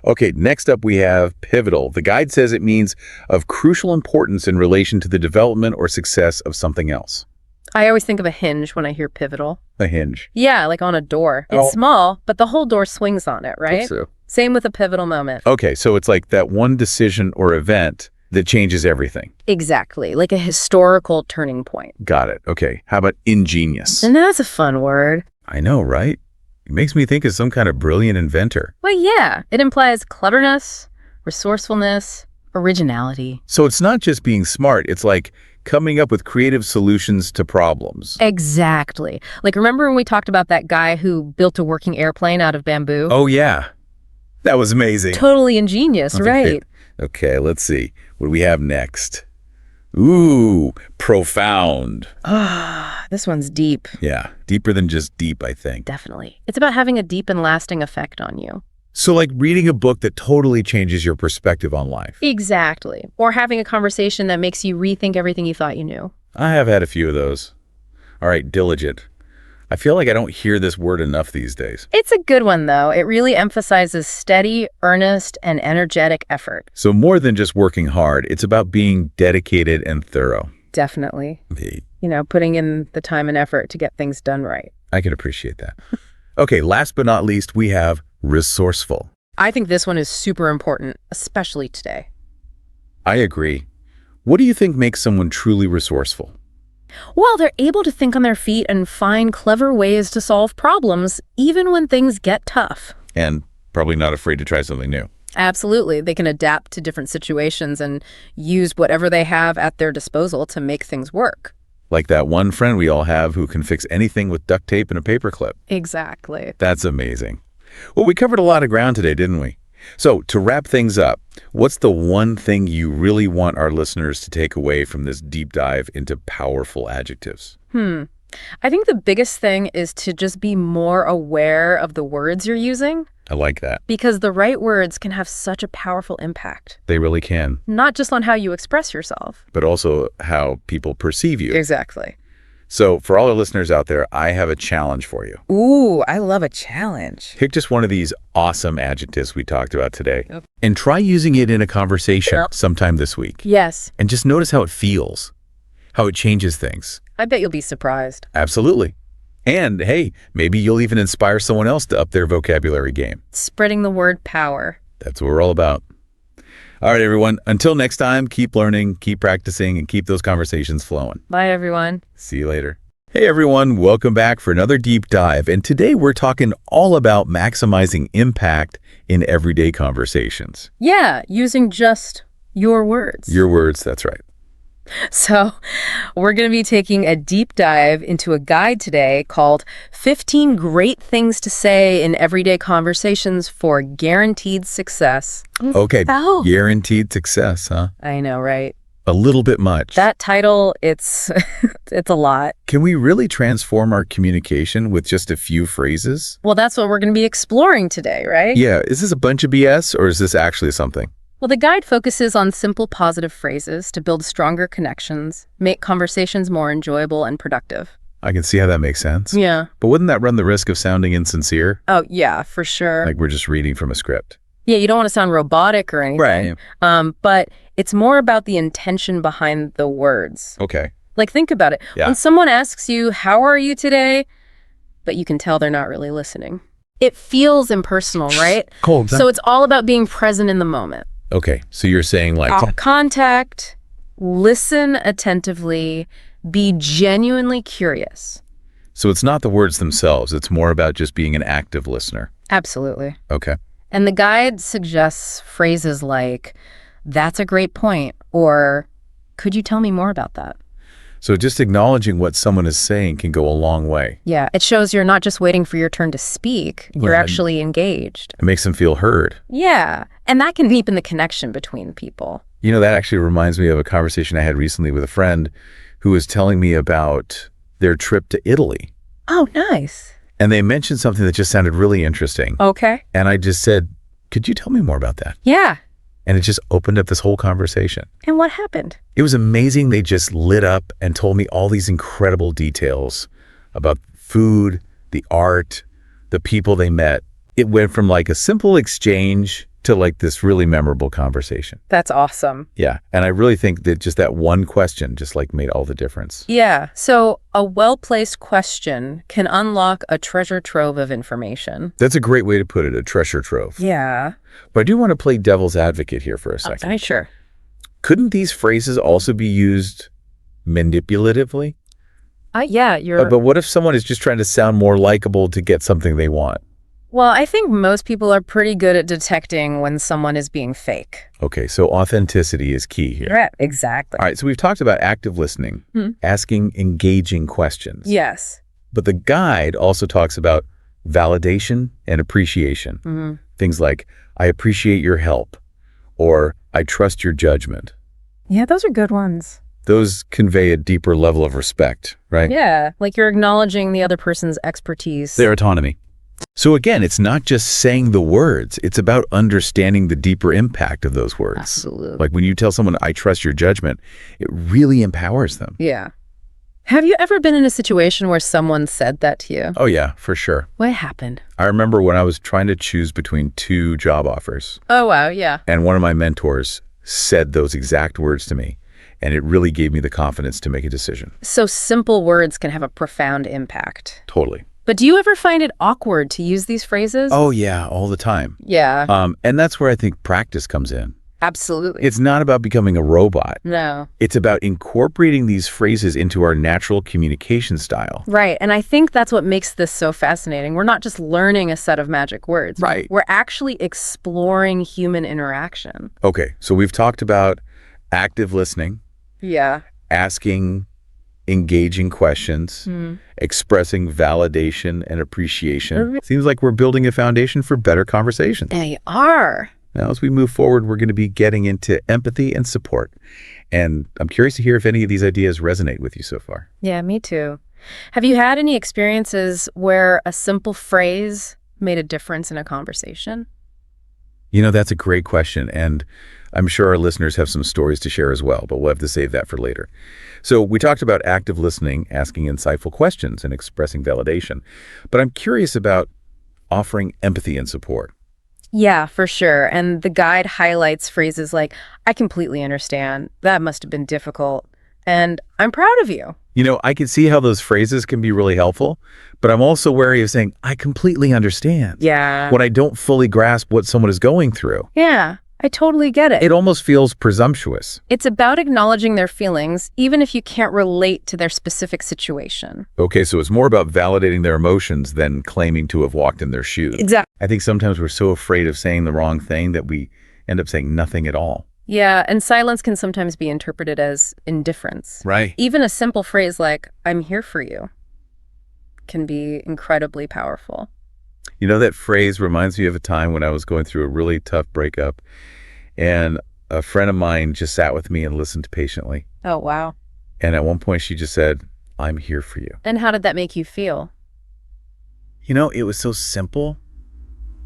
Okay, next up we have pivotal. The guide says it means of crucial importance in relation to the development or success of something else. I always think of a hinge when I hear pivotal. A hinge? Yeah, like on a door. It's small, but the whole door swings on it, right? That's true. Same with a pivotal moment. Okay, so it's like that one decision or event that changes everything. Exactly, like a historical turning point. Got it. Okay, how about ingenious? And that's a fun word. I know, right? It makes me think of some kind of brilliant inventor. Well, yeah, it implies cleverness, resourcefulness, originality. So it's not just being smart, it's like coming up with creative solutions to problems. Exactly. Like, remember when we talked about that guy who built a working airplane out of bamboo? Oh, yeah. That was amazing. Totally ingenious, right? Okay, let's see. What do we have next? Ooh, profound. This one's deep. Yeah, deeper than just deep, I think. Definitely. It's about having a deep and lasting effect on you. So like reading a book that totally changes your perspective on life. Exactly. Or having a conversation that makes you rethink everything you thought you knew. I have had a few of those. All right, diligent. I feel like I don't hear this word enough these days. It's a good one, though. It really emphasizes steady, earnest, and energetic effort. So more than just working hard, it's about being dedicated and thorough. Definitely. Hey. You know, putting in the time and effort to get things done right. I can appreciate that. Okay, last but not least, we have resourceful. I think this one is super important, especially today. I agree. What do you think makes someone truly resourceful? Well, they're able to think on their feet and find clever ways to solve problems, even when things get tough. And probably not afraid to try something new. Absolutely. They can adapt to different situations and use whatever they have at their disposal to make things work. Like that one friend we all have who can fix anything with duct tape and a paperclip. Exactly. That's amazing. Well, we covered a lot of ground today, didn't we? So to wrap things up, what's the one thing you really want our listeners to take away from this deep dive into powerful adjectives? I think the biggest thing is to just be more aware of the words you're using. I like that. Because the right words can have such a powerful impact. They really can. Not just on how you express yourself. But also how people perceive you. Exactly. So for all our listeners out there, I have a challenge for you. Ooh, I love a challenge. Pick just one of these awesome adjectives we talked about today and try using it in a conversation sometime this week. Yes. And just notice how it feels, how it changes things. I bet you'll be surprised. Absolutely. And hey, maybe you'll even inspire someone else to up their vocabulary game. Spreading the word power. That's what we're all about. All right, everyone. Until next time, keep learning, keep practicing, and keep those conversations flowing. Bye, everyone. See you later. Hey, everyone. Welcome back for another deep dive. And today we're talking all about maximizing impact in everyday conversations. Yeah, using just your words. Your words, that's right. So we're going to be taking a deep dive into a guide today called 15 Great Things to Say in Everyday Conversations for Guaranteed Success. Okay, guaranteed success, huh? I know, right? A little bit much. That title, it's a lot. Can we really transform our communication with just a few phrases? Well, that's what we're going to be exploring today, right? Yeah, is this a bunch of BS or is this actually something? Well, the guide focuses on simple positive phrases to build stronger connections, make conversations more enjoyable and productive. I can see how that makes sense. Yeah. But wouldn't that run the risk of sounding insincere? Oh, yeah, for sure. Like we're just reading from a script. Yeah, you don't want to sound robotic or anything. Right. But it's more about the intention behind the words. Okay. Like, think about it. Yeah. When someone asks you, how are you today? But you can tell they're not really listening. It feels impersonal, right? Cold. So it's all about being present in the moment. Okay, so you're saying like... Contact, listen attentively, be genuinely curious. So it's not the words themselves, it's more about just being an active listener. Absolutely. Okay. And the guide suggests phrases like, that's a great point, or could you tell me more about that? So just acknowledging what someone is saying can go a long way. Yeah, it shows you're not just waiting for your turn to speak, you're actually engaged. It makes them feel heard. Yeah, and that can deepen the connection between people. You know, that actually reminds me of a conversation I had recently with a friend who was telling me about their trip to Italy. Oh, nice. And they mentioned something that just sounded really interesting. Okay. And I just said, could you tell me more about that? Yeah. And it just opened up this whole conversation. And what happened? It was amazing. They just lit up and told me all these incredible details about food, the art, the people they met. It went from like a simple exchange to like this really memorable conversation. That's awesome. Yeah. And I really think that just that one question just like made all the difference. Yeah. So a well-placed question can unlock a treasure trove of information. That's a great way to put it, a treasure trove. Yeah. But I do want to play devil's advocate here for a second. Okay, sure. Couldn't these phrases also be used manipulatively? Yeah, you're... But what if someone is just trying to sound more likable to get something they want? Well, I think most people are pretty good at detecting when someone is being fake. Okay, so authenticity is key here. Right, exactly. All right, so we've talked about active listening, asking engaging questions. Yes. But the guide also talks about validation and appreciation. Things like, I appreciate your help, or I trust your judgment. Yeah, those are good ones. Those convey a deeper level of respect, right? Yeah, like you're acknowledging the other person's expertise. Their autonomy. So again, it's not just saying the words, it's about understanding the deeper impact of those words. Absolutely. Like when you tell someone, I trust your judgment, it really empowers them. Yeah. Have you ever been in a situation where someone said that to you? Oh yeah, for sure. What happened? I remember when I was trying to choose between 2 job offers. Oh, wow, yeah. And one of my mentors said those exact words to me, and it really gave me the confidence to make a decision. So simple words can have a profound impact. Totally. But do you ever find it awkward to use these phrases? Oh yeah, all the time. Yeah. And that's where I think practice comes in. Absolutely. It's not about becoming a robot. No. It's about incorporating these phrases into our natural communication style. Right. And I think that's what makes this so fascinating. We're not just learning a set of magic words. Right. We're actually exploring human interaction. Okay, so we've talked about active listening, Yeah. asking engaging questions, expressing validation and appreciation. Seems like we're building a foundation for better conversations. They are. Now, as we move forward, we're going to be getting into empathy and support. And I'm curious to hear if any of these ideas resonate with you so far. Yeah, me too. Have you had any experiences where a simple phrase made a difference in a conversation? You know, that's a great question. And I'm sure our listeners have some stories to share as well, but we'll have to save that for later. So we talked about active listening, asking insightful questions, and expressing validation. But I'm curious about offering empathy and support. Yeah, for sure. And the guide highlights phrases like, I completely understand. That must have been difficult. And I'm proud of you. You know, I can see how those phrases can be really helpful, but I'm also wary of saying, I completely understand. Yeah. When I don't fully grasp what someone is going through. Yeah, I totally get it. It almost feels presumptuous. It's about acknowledging their feelings, even if you can't relate to their specific situation. Okay, so it's more about validating their emotions than claiming to have walked in their shoes. Exactly. I think sometimes we're so afraid of saying the wrong thing that we end up saying nothing at all. Yeah, and silence can sometimes be interpreted as indifference. Right. Even a simple phrase like, I'm here for you, can be incredibly powerful. You know, that phrase reminds me of a time when I was going through a really tough breakup, and a friend of mine just sat with me and listened patiently. Oh, wow. And at one point she just said, I'm here for you. And how did that make you feel? You know, it was so simple,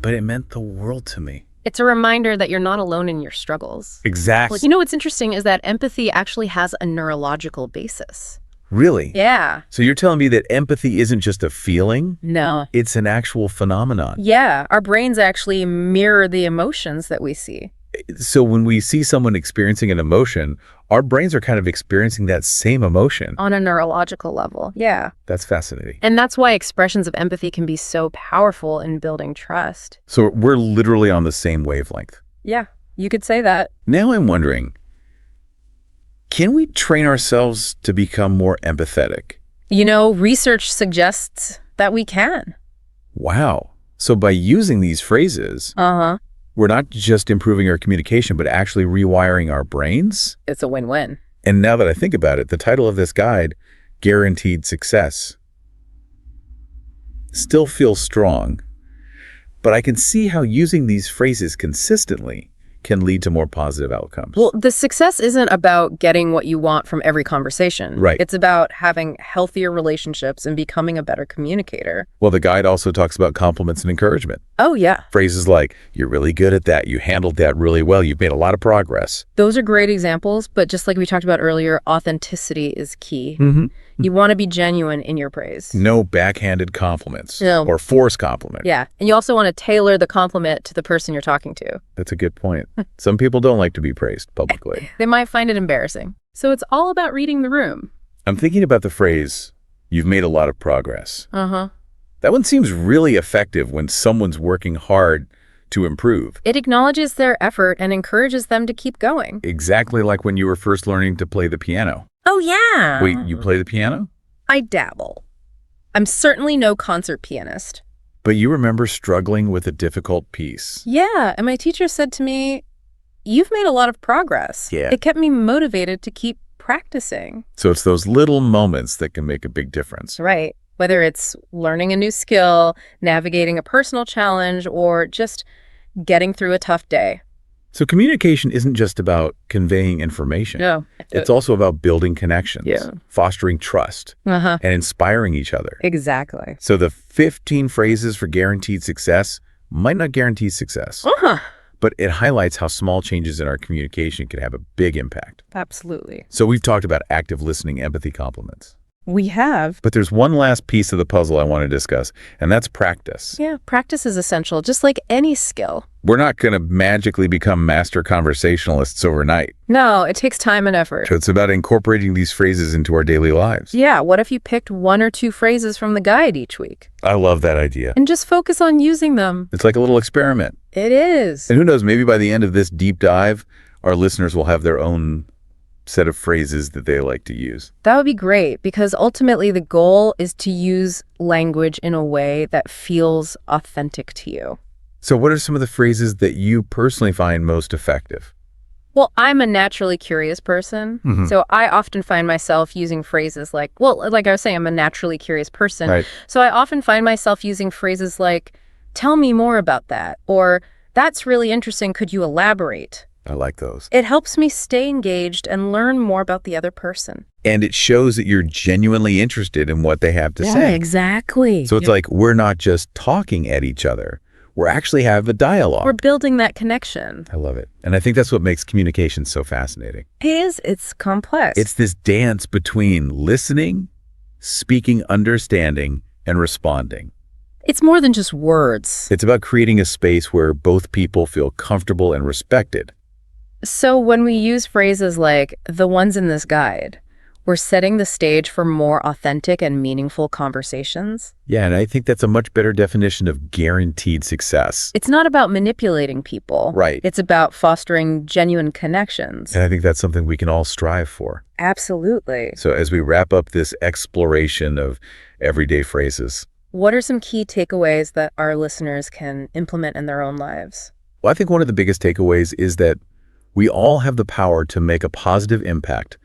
but it meant the world to me. It's a reminder that you're not alone in your struggles. Exactly. Well, you know what's interesting is that empathy actually has a neurological basis. Really? Yeah. So you're telling me that empathy isn't just a feeling? No. It's an actual phenomenon. Yeah, our brains actually mirror the emotions that we see. So when we see someone experiencing an emotion, our brains are kind of experiencing that same emotion. On a neurological level, yeah. That's fascinating. And that's why expressions of empathy can be so powerful in building trust. So we're literally on the same wavelength. Yeah, you could say that. Now I'm wondering, can we train ourselves to become more empathetic? You know, research suggests that we can. Wow. So by using these phrases, we're not just improving our communication, but actually rewiring our brains? It's a win-win. And now that I think about it, the title of this guide, Guaranteed Success, still feels strong, but I can see how using these phrases consistently can lead to more positive outcomes. Well, the success isn't about getting what you want from every conversation. Right. It's about having healthier relationships and becoming a better communicator. Well, the guide also talks about compliments and encouragement. Oh, yeah. Phrases like, you're really good at that, you handled that really well, you've made a lot of progress. Those are great examples, but just like we talked about earlier, authenticity is key. You want to be genuine in your praise. No backhanded compliments No. or forced compliments. Yeah, and you also want to tailor the compliment to the person you're talking to. That's a good point. Some people don't like to be praised publicly. They might find it embarrassing. So it's all about reading the room. I'm thinking about the phrase, you've made a lot of progress. That one seems really effective when someone's working hard to improve. It acknowledges their effort and encourages them to keep going. Exactly like when you were first learning to play the piano. Oh, yeah. Wait, you play the piano? I dabble. I'm certainly no concert pianist, But you remember struggling with a difficult piece. Yeah, and my teacher said to me, "You've made a lot of progress." Yeah. It kept me motivated to keep practicing. So it's those little moments that can make a big difference. Right. Whether it's learning a new skill, navigating a personal challenge, or just getting through a tough day. So communication isn't just about conveying information. No. It's also about building connections, fostering trust, and inspiring each other. Exactly. So the 15 phrases for guaranteed success might not guarantee success, but it highlights how small changes in our communication can have a big impact. Absolutely. So we've talked about active listening, empathy, compliments. We have. But there's one last piece of the puzzle I want to discuss, and that's practice. Yeah, practice is essential, just like any skill. We're not going to magically become master conversationalists overnight. No, it takes time and effort. So it's about incorporating these phrases into our daily lives. Yeah, what if you picked 1 or 2 phrases from the guide each week? I love that idea. And just focus on using them. It's like a little experiment. It is. And who knows, maybe by the end of this deep dive, our listeners will have their own set of phrases that they like to use. That would be great, because ultimately the goal is to use language in a way that feels authentic to you. So what are some of the phrases that you personally find most effective? Well, I'm a naturally curious person, so I often find myself using phrases like, like I was saying, I'm a naturally curious person. Right. So I often find myself using phrases like, "Tell me more about that," or "That's really interesting, could you elaborate?" I like those. It helps me stay engaged and learn more about the other person. And it shows that you're genuinely interested in what they have to say. Exactly. So it's like we're not just talking at each other. We're actually having a dialogue. We're building that connection. I love it. And I think that's what makes communication so fascinating. It's complex. It's this dance between listening, speaking, understanding, and responding. It's more than just words. It's about creating a space where both people feel comfortable and respected. So when we use phrases like "the ones in this guide," we're setting the stage for more authentic and meaningful conversations. Yeah, and I think that's a much better definition of guaranteed success. It's not about manipulating people. Right. It's about fostering genuine connections. And I think that's something we can all strive for. Absolutely. So as we wrap up this exploration of everyday phrases, what are some key takeaways that our listeners can implement in their own lives? well, I think one of the biggest takeaways is that we all have the power to make a positive impact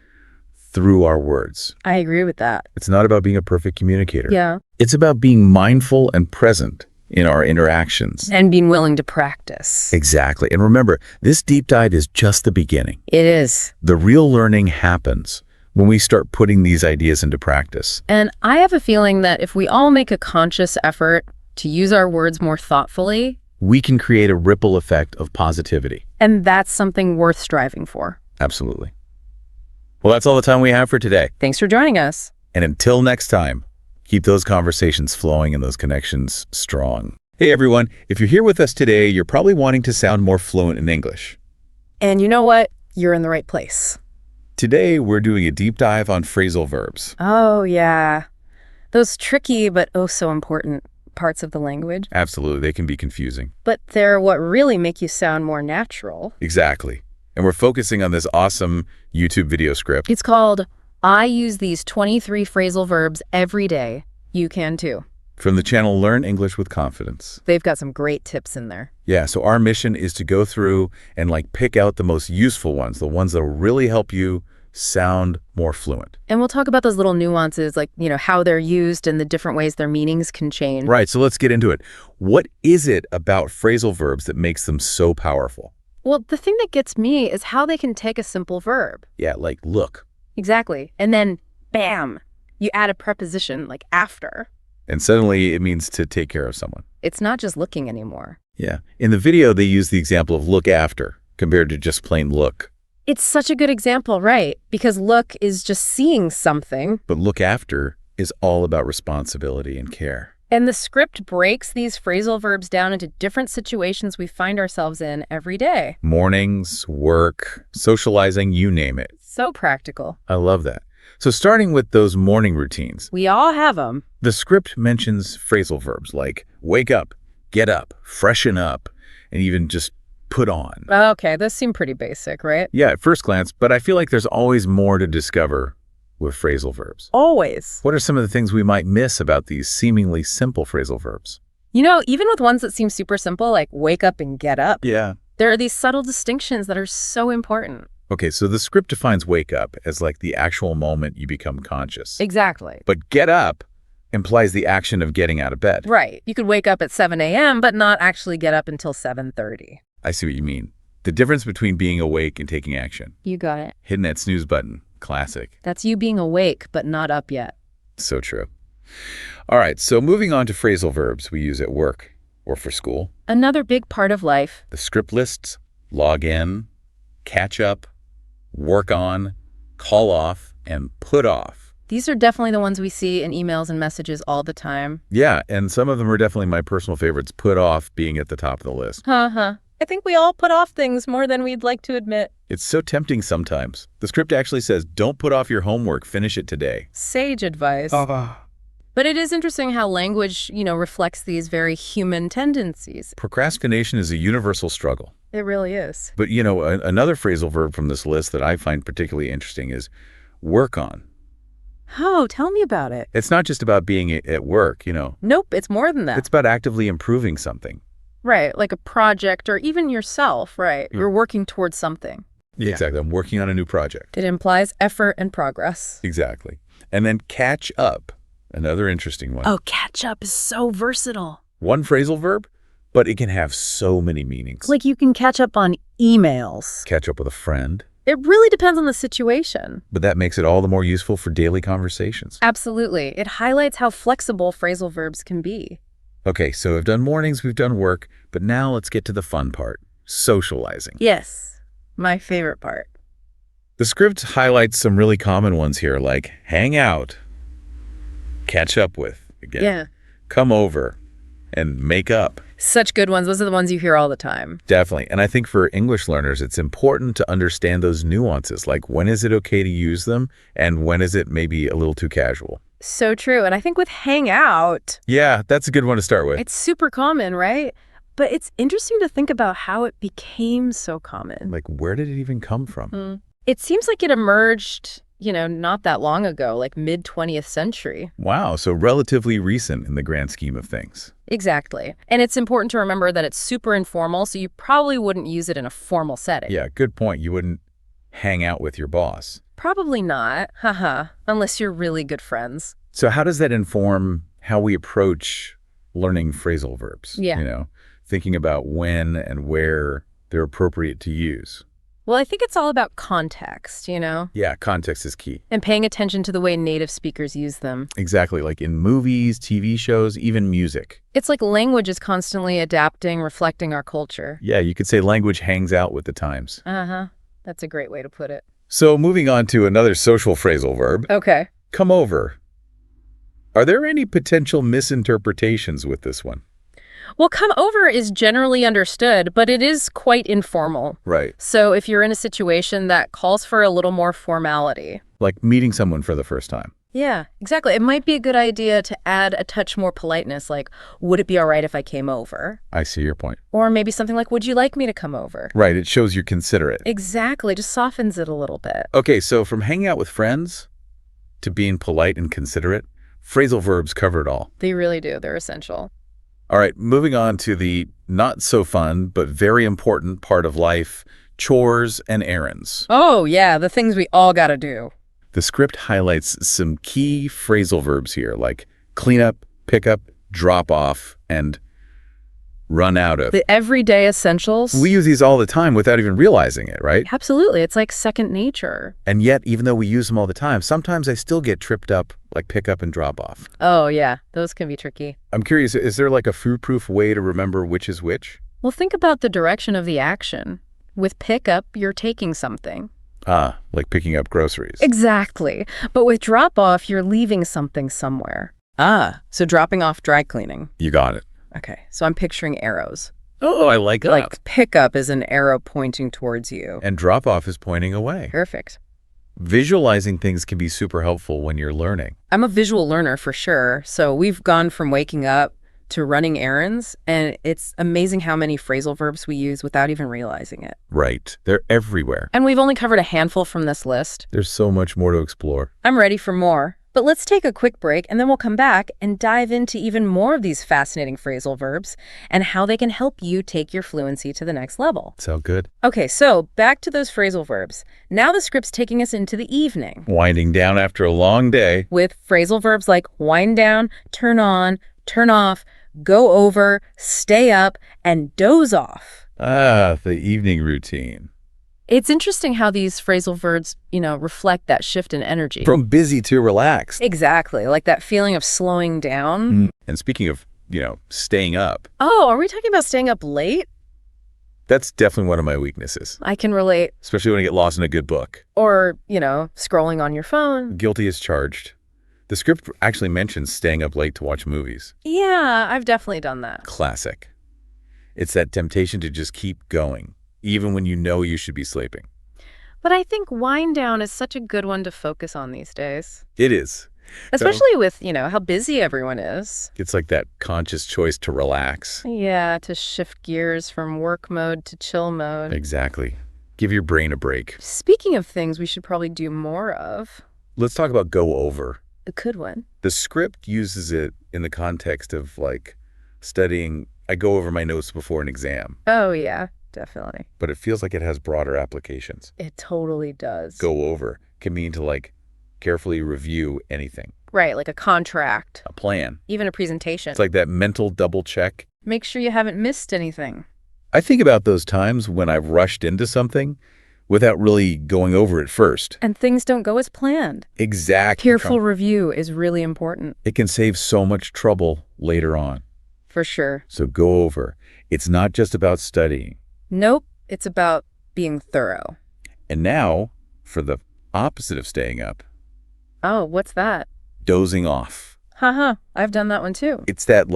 through our words. I agree with that. It's not about being a perfect communicator. Yeah. It's about being mindful and present in our interactions. And being willing to practice. Exactly. And remember, this deep dive is just the beginning. It is. The real learning happens when we start putting these ideas into practice. And I have a feeling that if we all make a conscious effort to use our words more thoughtfully, we can create a ripple effect of positivity. And that's something worth striving for. Absolutely. Well, that's all the time we have for today. Thanks for joining us. And until next time, keep those conversations flowing and those connections strong. Hey, everyone. If you're here with us today, you're probably wanting to sound more fluent in English. And you know what? You're in the right place. Today, we're doing a deep dive on phrasal verbs. Oh, yeah. Those tricky but oh so important parts of the language. Absolutely. They can be confusing. But they're what really make you sound more natural. Exactly. And we're focusing on this awesome YouTube video script. It's called "I Use These 23 Phrasal Verbs Every Day. You Can Too." From the channel Learn English with Confidence. They've got some great tips in there. Yeah, so our mission is to go through and pick out the most useful ones, the ones that will really help you sound more fluent. And we'll talk about those little nuances, like, how they're used and the different ways their meanings can change. Right, so let's get into it. What is it about phrasal verbs that makes them so powerful? Well, the thing that gets me is how they can take a simple verb. Yeah, like look. Exactly. And then, bam, you add a preposition like after. And suddenly it means to take care of someone. It's not just looking anymore. Yeah. In the video, they use the example of look after compared to just plain look. It's such a good example, right? Because look is just seeing something. But look after is all about responsibility and care. And the script breaks these phrasal verbs down into different situations we find ourselves in every day. Mornings, work, socializing, you name it. So practical. I love that. So starting with those morning routines. We all have them. The script mentions phrasal verbs like wake up, get up, freshen up, and even just put on. Okay, those seem pretty basic, right? Yeah, at first glance, but I feel like there's always more to discover with phrasal verbs. Always. What are some of the things we might miss about these seemingly simple phrasal verbs? Even with ones that seem super simple, like wake up and get up. Yeah. There are these subtle distinctions that are so important. Okay, so the script defines wake up as like the actual moment you become conscious. Exactly. But get up implies the action of getting out of bed. Right. You could wake up at 7 a.m., but not actually get up until 7:30. I see what you mean. The difference between being awake and taking action. You got it. Hitting that snooze button. Classic. That's you being awake, but not up yet. So true. All right, so moving on to phrasal verbs we use at work or for school. Another big part of life. The script lists, log in, catch up, work on, call off, and put off. These are definitely the ones we see in emails and messages all the time. Yeah, and some of them are definitely my personal favorites, put off being at the top of the list. I think we all put off things more than we'd like to admit. It's so tempting sometimes. The script actually says, don't put off your homework, finish it today. Sage advice. But it is interesting how language, reflects these very human tendencies. Procrastination is a universal struggle. It really is. But, another phrasal verb from this list that I find particularly interesting is work on. Oh, tell me about it. It's not just about being at work, Nope, it's more than that. It's about actively improving something. Right, like a project or even yourself, right? You're working towards something. Yeah. Exactly. I'm working on a new project. It implies effort and progress. Exactly. And then catch up, another interesting one. Oh, catch up is so versatile. One phrasal verb, but it can have so many meanings. Like you can catch up on emails. Catch up with a friend. It really depends on the situation. But that makes it all the more useful for daily conversations. Absolutely. It highlights how flexible phrasal verbs can be. Okay, so we've done mornings, we've done work, but now let's get to the fun part, socializing. Yes, my favorite part. The script highlights some really common ones here, like hang out, catch up with, again, come over, and make up. Such good ones. Those are the ones you hear all the time. Definitely. And I think for English learners, it's important to understand those nuances, like when is it okay to use them and when is it maybe a little too casual. So true. And I think with hang out. Yeah, that's a good one to start with. It's super common, right? But it's interesting to think about how it became so common. Like, where did it even come from? It seems like it emerged, not that long ago, like mid-20th century. Wow, so relatively recent in the grand scheme of things. Exactly. And it's important to remember that it's super informal, so you probably wouldn't use it in a formal setting. Yeah, good point. You wouldn't hang out with your boss. Probably not, unless you're really good friends. So how does that inform how we approach learning phrasal verbs? Yeah. Thinking about when and where they're appropriate to use. Well, I think it's all about context, Yeah, context is key. And paying attention to the way native speakers use them. Exactly, like in movies, TV shows, even music. It's like language is constantly adapting, reflecting our culture. Yeah, you could say language hangs out with the times. That's a great way to put it. So moving on to another social phrasal verb. Okay. Come over. Are there any potential misinterpretations with this one? Well, come over is generally understood, but it is quite informal. Right. So if you're in a situation that calls for a little more formality. Like meeting someone for the first time. Yeah, exactly. It might be a good idea to add a touch more politeness, like, would it be all right if I came over? I see your point. Or maybe something like, would you like me to come over? Right, it shows you're considerate. Exactly, just softens it a little bit. Okay, so from hanging out with friends to being polite and considerate, phrasal verbs cover it all. They really do. They're essential. All right, moving on to the not so fun but very important part of life, chores and errands. Oh, yeah, the things we all gotta do. The script highlights some key phrasal verbs here, like clean up, pick up, drop off, and run out of. The everyday essentials. We use these all the time without even realizing it, right? Absolutely. It's like second nature. And yet, even though we use them all the time, sometimes I still get tripped up, like pick up and drop off. Oh, yeah. Those can be tricky. I'm curious, is there like a foolproof way to remember which is which? Well, think about the direction of the action. With pick up, you're taking something. Ah, like picking up groceries. Exactly. But with drop off, you're leaving something somewhere. So dropping off dry cleaning. You got it. Okay, so I'm picturing arrows. Oh, I like that. Like pick up is an arrow pointing towards you. And drop off is pointing away. Perfect. Visualizing things can be super helpful when you're learning. I'm a visual learner for sure. So we've gone from waking up to running errands, and it's amazing how many phrasal verbs we use without even realizing it. Right. They're everywhere. And we've only covered a handful from this list. There's so much more to explore. I'm ready for more. But But let's take a quick break, and then we'll come back and dive into even more of these fascinating phrasal verbs and how they can help you take your fluency to the next level. Sound good? Okay, so back to those phrasal verbs. Now the script's taking us into the evening. Winding down after a long day. With phrasal verbs like wind down, turn on, turn off, go over, stay up, and doze off. Ah, the evening routine. It's interesting how these phrasal verbs, reflect that shift in energy. From busy to relaxed. Exactly, like that feeling of slowing down. And speaking of, staying up. Oh, are we talking about staying up late? That's definitely one of my weaknesses. I can relate. Especially when I get lost in a good book. Or, scrolling on your phone. Guilty as charged. The script actually mentions staying up late to watch movies. Yeah, I've definitely done that. Classic. It's that temptation to just keep going, even when you know you should be sleeping. But I think wind down is such a good one to focus on these days. It is. Especially with, how busy everyone is. It's like that conscious choice to relax. Yeah, to shift gears from work mode to chill mode. Exactly. Give your brain a break. Speaking of things we should probably do more of. Let's talk about go over. A good one. The script uses it in the context of, studying. I go over my notes before an exam. Oh, yeah, definitely. But it feels like it has broader applications. It totally does. Go over can mean to, carefully review anything. Right, like a contract. A plan. Even a presentation. It's like that mental double check. Make sure you haven't missed anything. I think about those times when I've rushed into something without really going over it first. And things don't go as planned. Exactly. Careful review is really important. It can save so much trouble later on. For sure. So go over. It's not just about studying. Nope. It's about being thorough. And now, for the opposite of staying up. Oh, what's that? Dozing off. Haha, I've done that one too. It's that,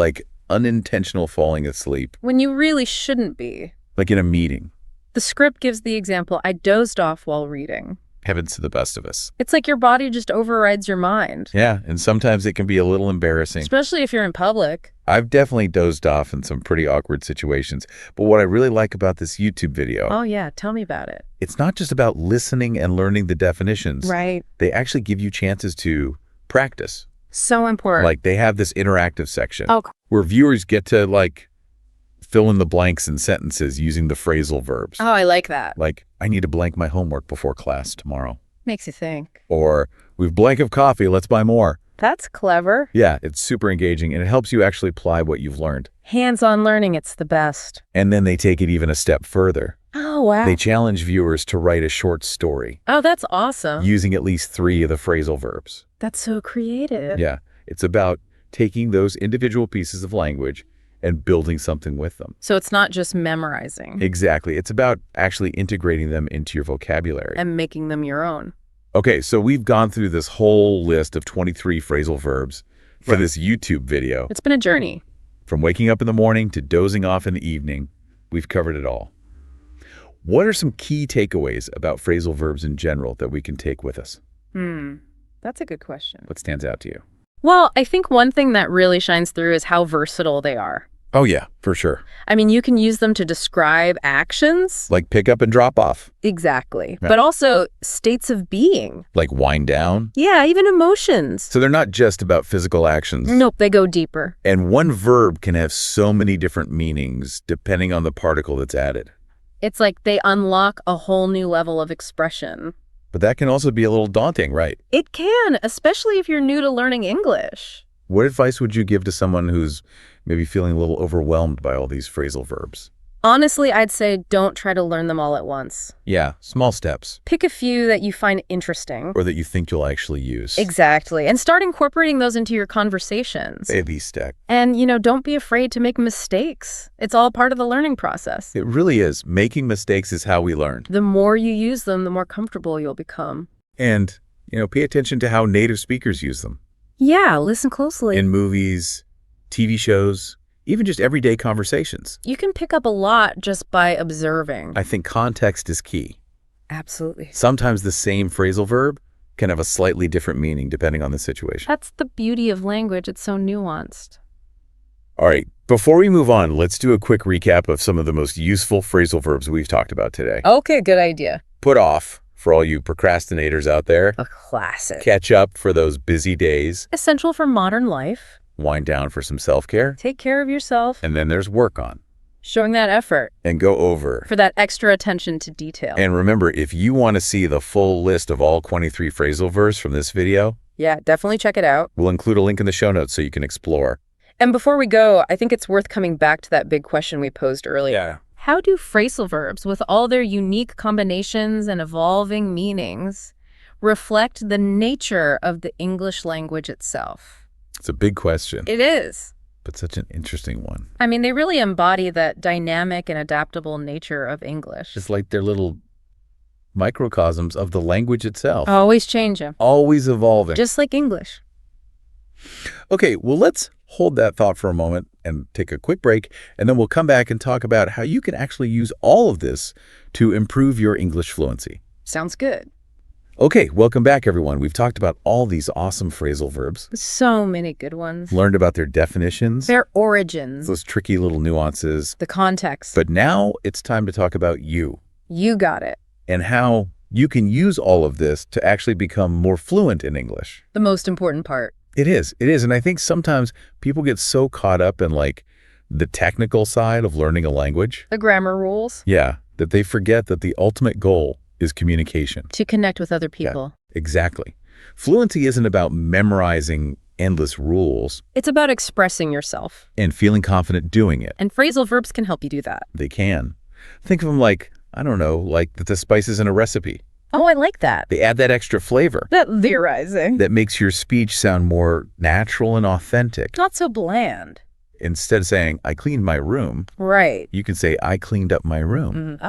unintentional falling asleep. When you really shouldn't be. Like in a meeting. The script gives the example, I dozed off while reading. Happens to the best of us. It's like your body just overrides your mind. Yeah, and sometimes it can be a little embarrassing. Especially if you're in public. I've definitely dozed off in some pretty awkward situations. But what I really like about this YouTube video... Oh, yeah. Tell me about it. It's not just about listening and learning the definitions. Right. They actually give you chances to practice. So important. They have this interactive section. Oh. Where viewers get to, fill in the blanks in sentences using the phrasal verbs. Oh, I like that. I need to blank my homework before class tomorrow. Makes you think. Or, we've blank of coffee, let's buy more. That's clever. Yeah, it's super engaging, and it helps you actually apply what you've learned. Hands-on learning, it's the best. And then they take it even a step further. Oh, wow. They challenge viewers to write a short story. Oh, that's awesome. Using at least 3 of the phrasal verbs. That's so creative. Yeah, it's about taking those individual pieces of language and building something with them. So it's not just memorizing. Exactly. It's about actually integrating them into your vocabulary. And making them your own. Okay, so we've gone through this whole list of 23 phrasal verbs for this YouTube video. It's been a journey. From waking up in the morning to dozing off in the evening, we've covered it all. What are some key takeaways about phrasal verbs in general that we can take with us? That's a good question. What stands out to you? Well, I think one thing that really shines through is how versatile they are. Oh, yeah, for sure. I mean, you can use them to describe actions. Like pick up and drop off. Exactly. Yeah. But also states of being. Like wind down. Yeah, even emotions. So they're not just about physical actions. Nope, they go deeper. And one verb can have so many different meanings depending on the particle that's added. It's like they unlock a whole new level of expression. But that can also be a little daunting, right? It can, especially if you're new to learning English. What advice would you give to someone who's maybe feeling a little overwhelmed by all these phrasal verbs? Honestly, I'd say don't try to learn them all at once. Yeah, small steps. Pick a few that you find interesting. Or that you think you'll actually use. Exactly. And start incorporating those into your conversations. Baby step. And, don't be afraid to make mistakes. It's all part of the learning process. It really is. Making mistakes is how we learn. The more you use them, the more comfortable you'll become. And, pay attention to how native speakers use them. Yeah, listen closely. In movies, TV shows, even just everyday conversations. You can pick up a lot just by observing. I think context is key. Absolutely. Sometimes the same phrasal verb can have a slightly different meaning depending on the situation. That's the beauty of language. It's so nuanced. All right, before we move on, let's do a quick recap of some of the most useful phrasal verbs we've talked about today. Okay, good idea. Put off, for all you procrastinators out there. A classic. Catch up for those busy days. Essential for modern life. Wind down for some self-care. Take care of yourself. And then there's work on. Showing that effort. And go over. For that extra attention to detail. And remember, if you want to see the full list of all 23 phrasal verbs from this video, yeah, definitely check it out. We'll include a link in the show notes so you can explore. And before we go, I think it's worth coming back to that big question we posed earlier. Yeah. How do phrasal verbs, with all their unique combinations and evolving meanings, reflect the nature of the English language itself? It's a big question. It is. But such an interesting one. I mean, they really embody that dynamic and adaptable nature of English. It's like they're little microcosms of the language itself. Always changing. Always evolving. Just like English. Okay, well, let's hold that thought for a moment and take a quick break, and then we'll come back and talk about how you can actually use all of this to improve your English fluency. Sounds good. Okay, welcome back, everyone. We've talked about all these awesome phrasal verbs. So many good ones. Learned about their definitions. Their origins. Those tricky little nuances. The context. But now it's time to talk about you. You got it. And how you can use all of this to actually become more fluent in English. The most important part. It is. It is. And I think sometimes people get so caught up in like the technical side of learning a language. The grammar rules. Yeah, that they forget that the ultimate goal is communication. To connect with other people. Yeah, exactly. Fluency isn't about memorizing endless rules. It's about expressing yourself. And feeling confident doing it. And phrasal verbs can help you do that. They can. Think of them like, I don't know, like the spices in a recipe. Oh, I like that. They add that extra flavor. That theorizing. That makes your speech sound more natural and authentic. Not so bland. Instead of saying, I cleaned my room. Right. You can say, I cleaned up my room.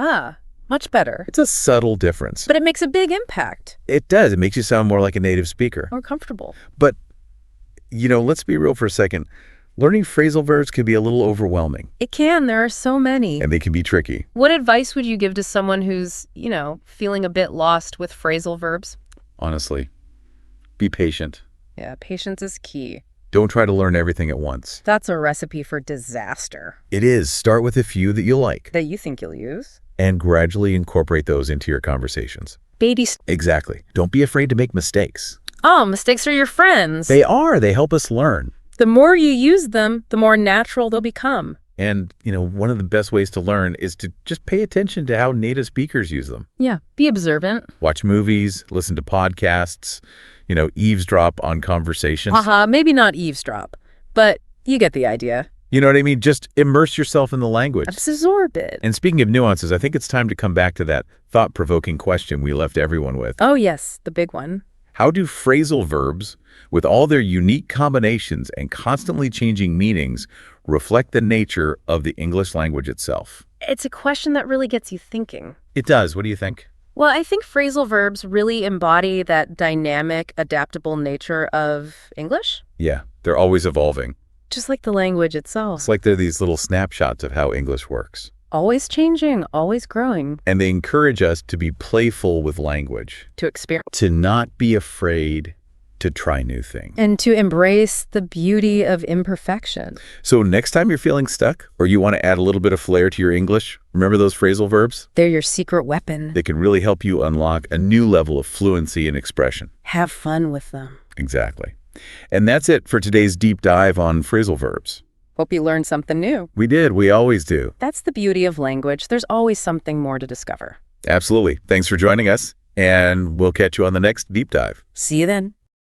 Much better. It's a subtle difference. But it makes a big impact. It does. It makes you sound more like a native speaker. More comfortable. But, you know, let's be real for a second. Learning phrasal verbs can be a little overwhelming. It can. There are so many. And they can be tricky. What advice would you give to someone who's, feeling a bit lost with phrasal verbs? Honestly, be patient. Yeah, patience is key. Don't try to learn everything at once. That's a recipe for disaster. It is. Start with a few that you like. That you think you'll use. And gradually incorporate those into your conversations. Baby Exactly. Don't be afraid to make mistakes. Oh, mistakes are your friends. They are. They help us learn. The more you use them, the more natural they'll become. And, one of the best ways to learn is to just pay attention to how native speakers use them. Yeah, be observant. Watch movies, listen to podcasts, eavesdrop on conversations. Maybe not eavesdrop, but you get the idea. You know what I mean? Just immerse yourself in the language. Absorb it. And speaking of nuances, I think it's time to come back to that thought-provoking question we left everyone with. Oh, yes, the big one. How do phrasal verbs, with all their unique combinations and constantly changing meanings, reflect the nature of the English language itself? It's a question that really gets you thinking. It does. What do you think? Well, I think phrasal verbs really embody that dynamic, adaptable nature of English. Yeah, they're always evolving. Just like the language itself. It's like they're these little snapshots of how English works. Always changing, always growing. And they encourage us to be playful with language. To experiment. To not be afraid to try new things. And to embrace the beauty of imperfection. So next time you're feeling stuck or you want to add a little bit of flair to your English, remember those phrasal verbs? They're your secret weapon. They can really help you unlock a new level of fluency and expression. Have fun with them. Exactly. And that's it for today's deep dive on phrasal verbs. Hope you learned something new. We did. We always do. That's the beauty of language. There's always something more to discover. Absolutely. Thanks for joining us, and we'll catch you on the next deep dive. See you then.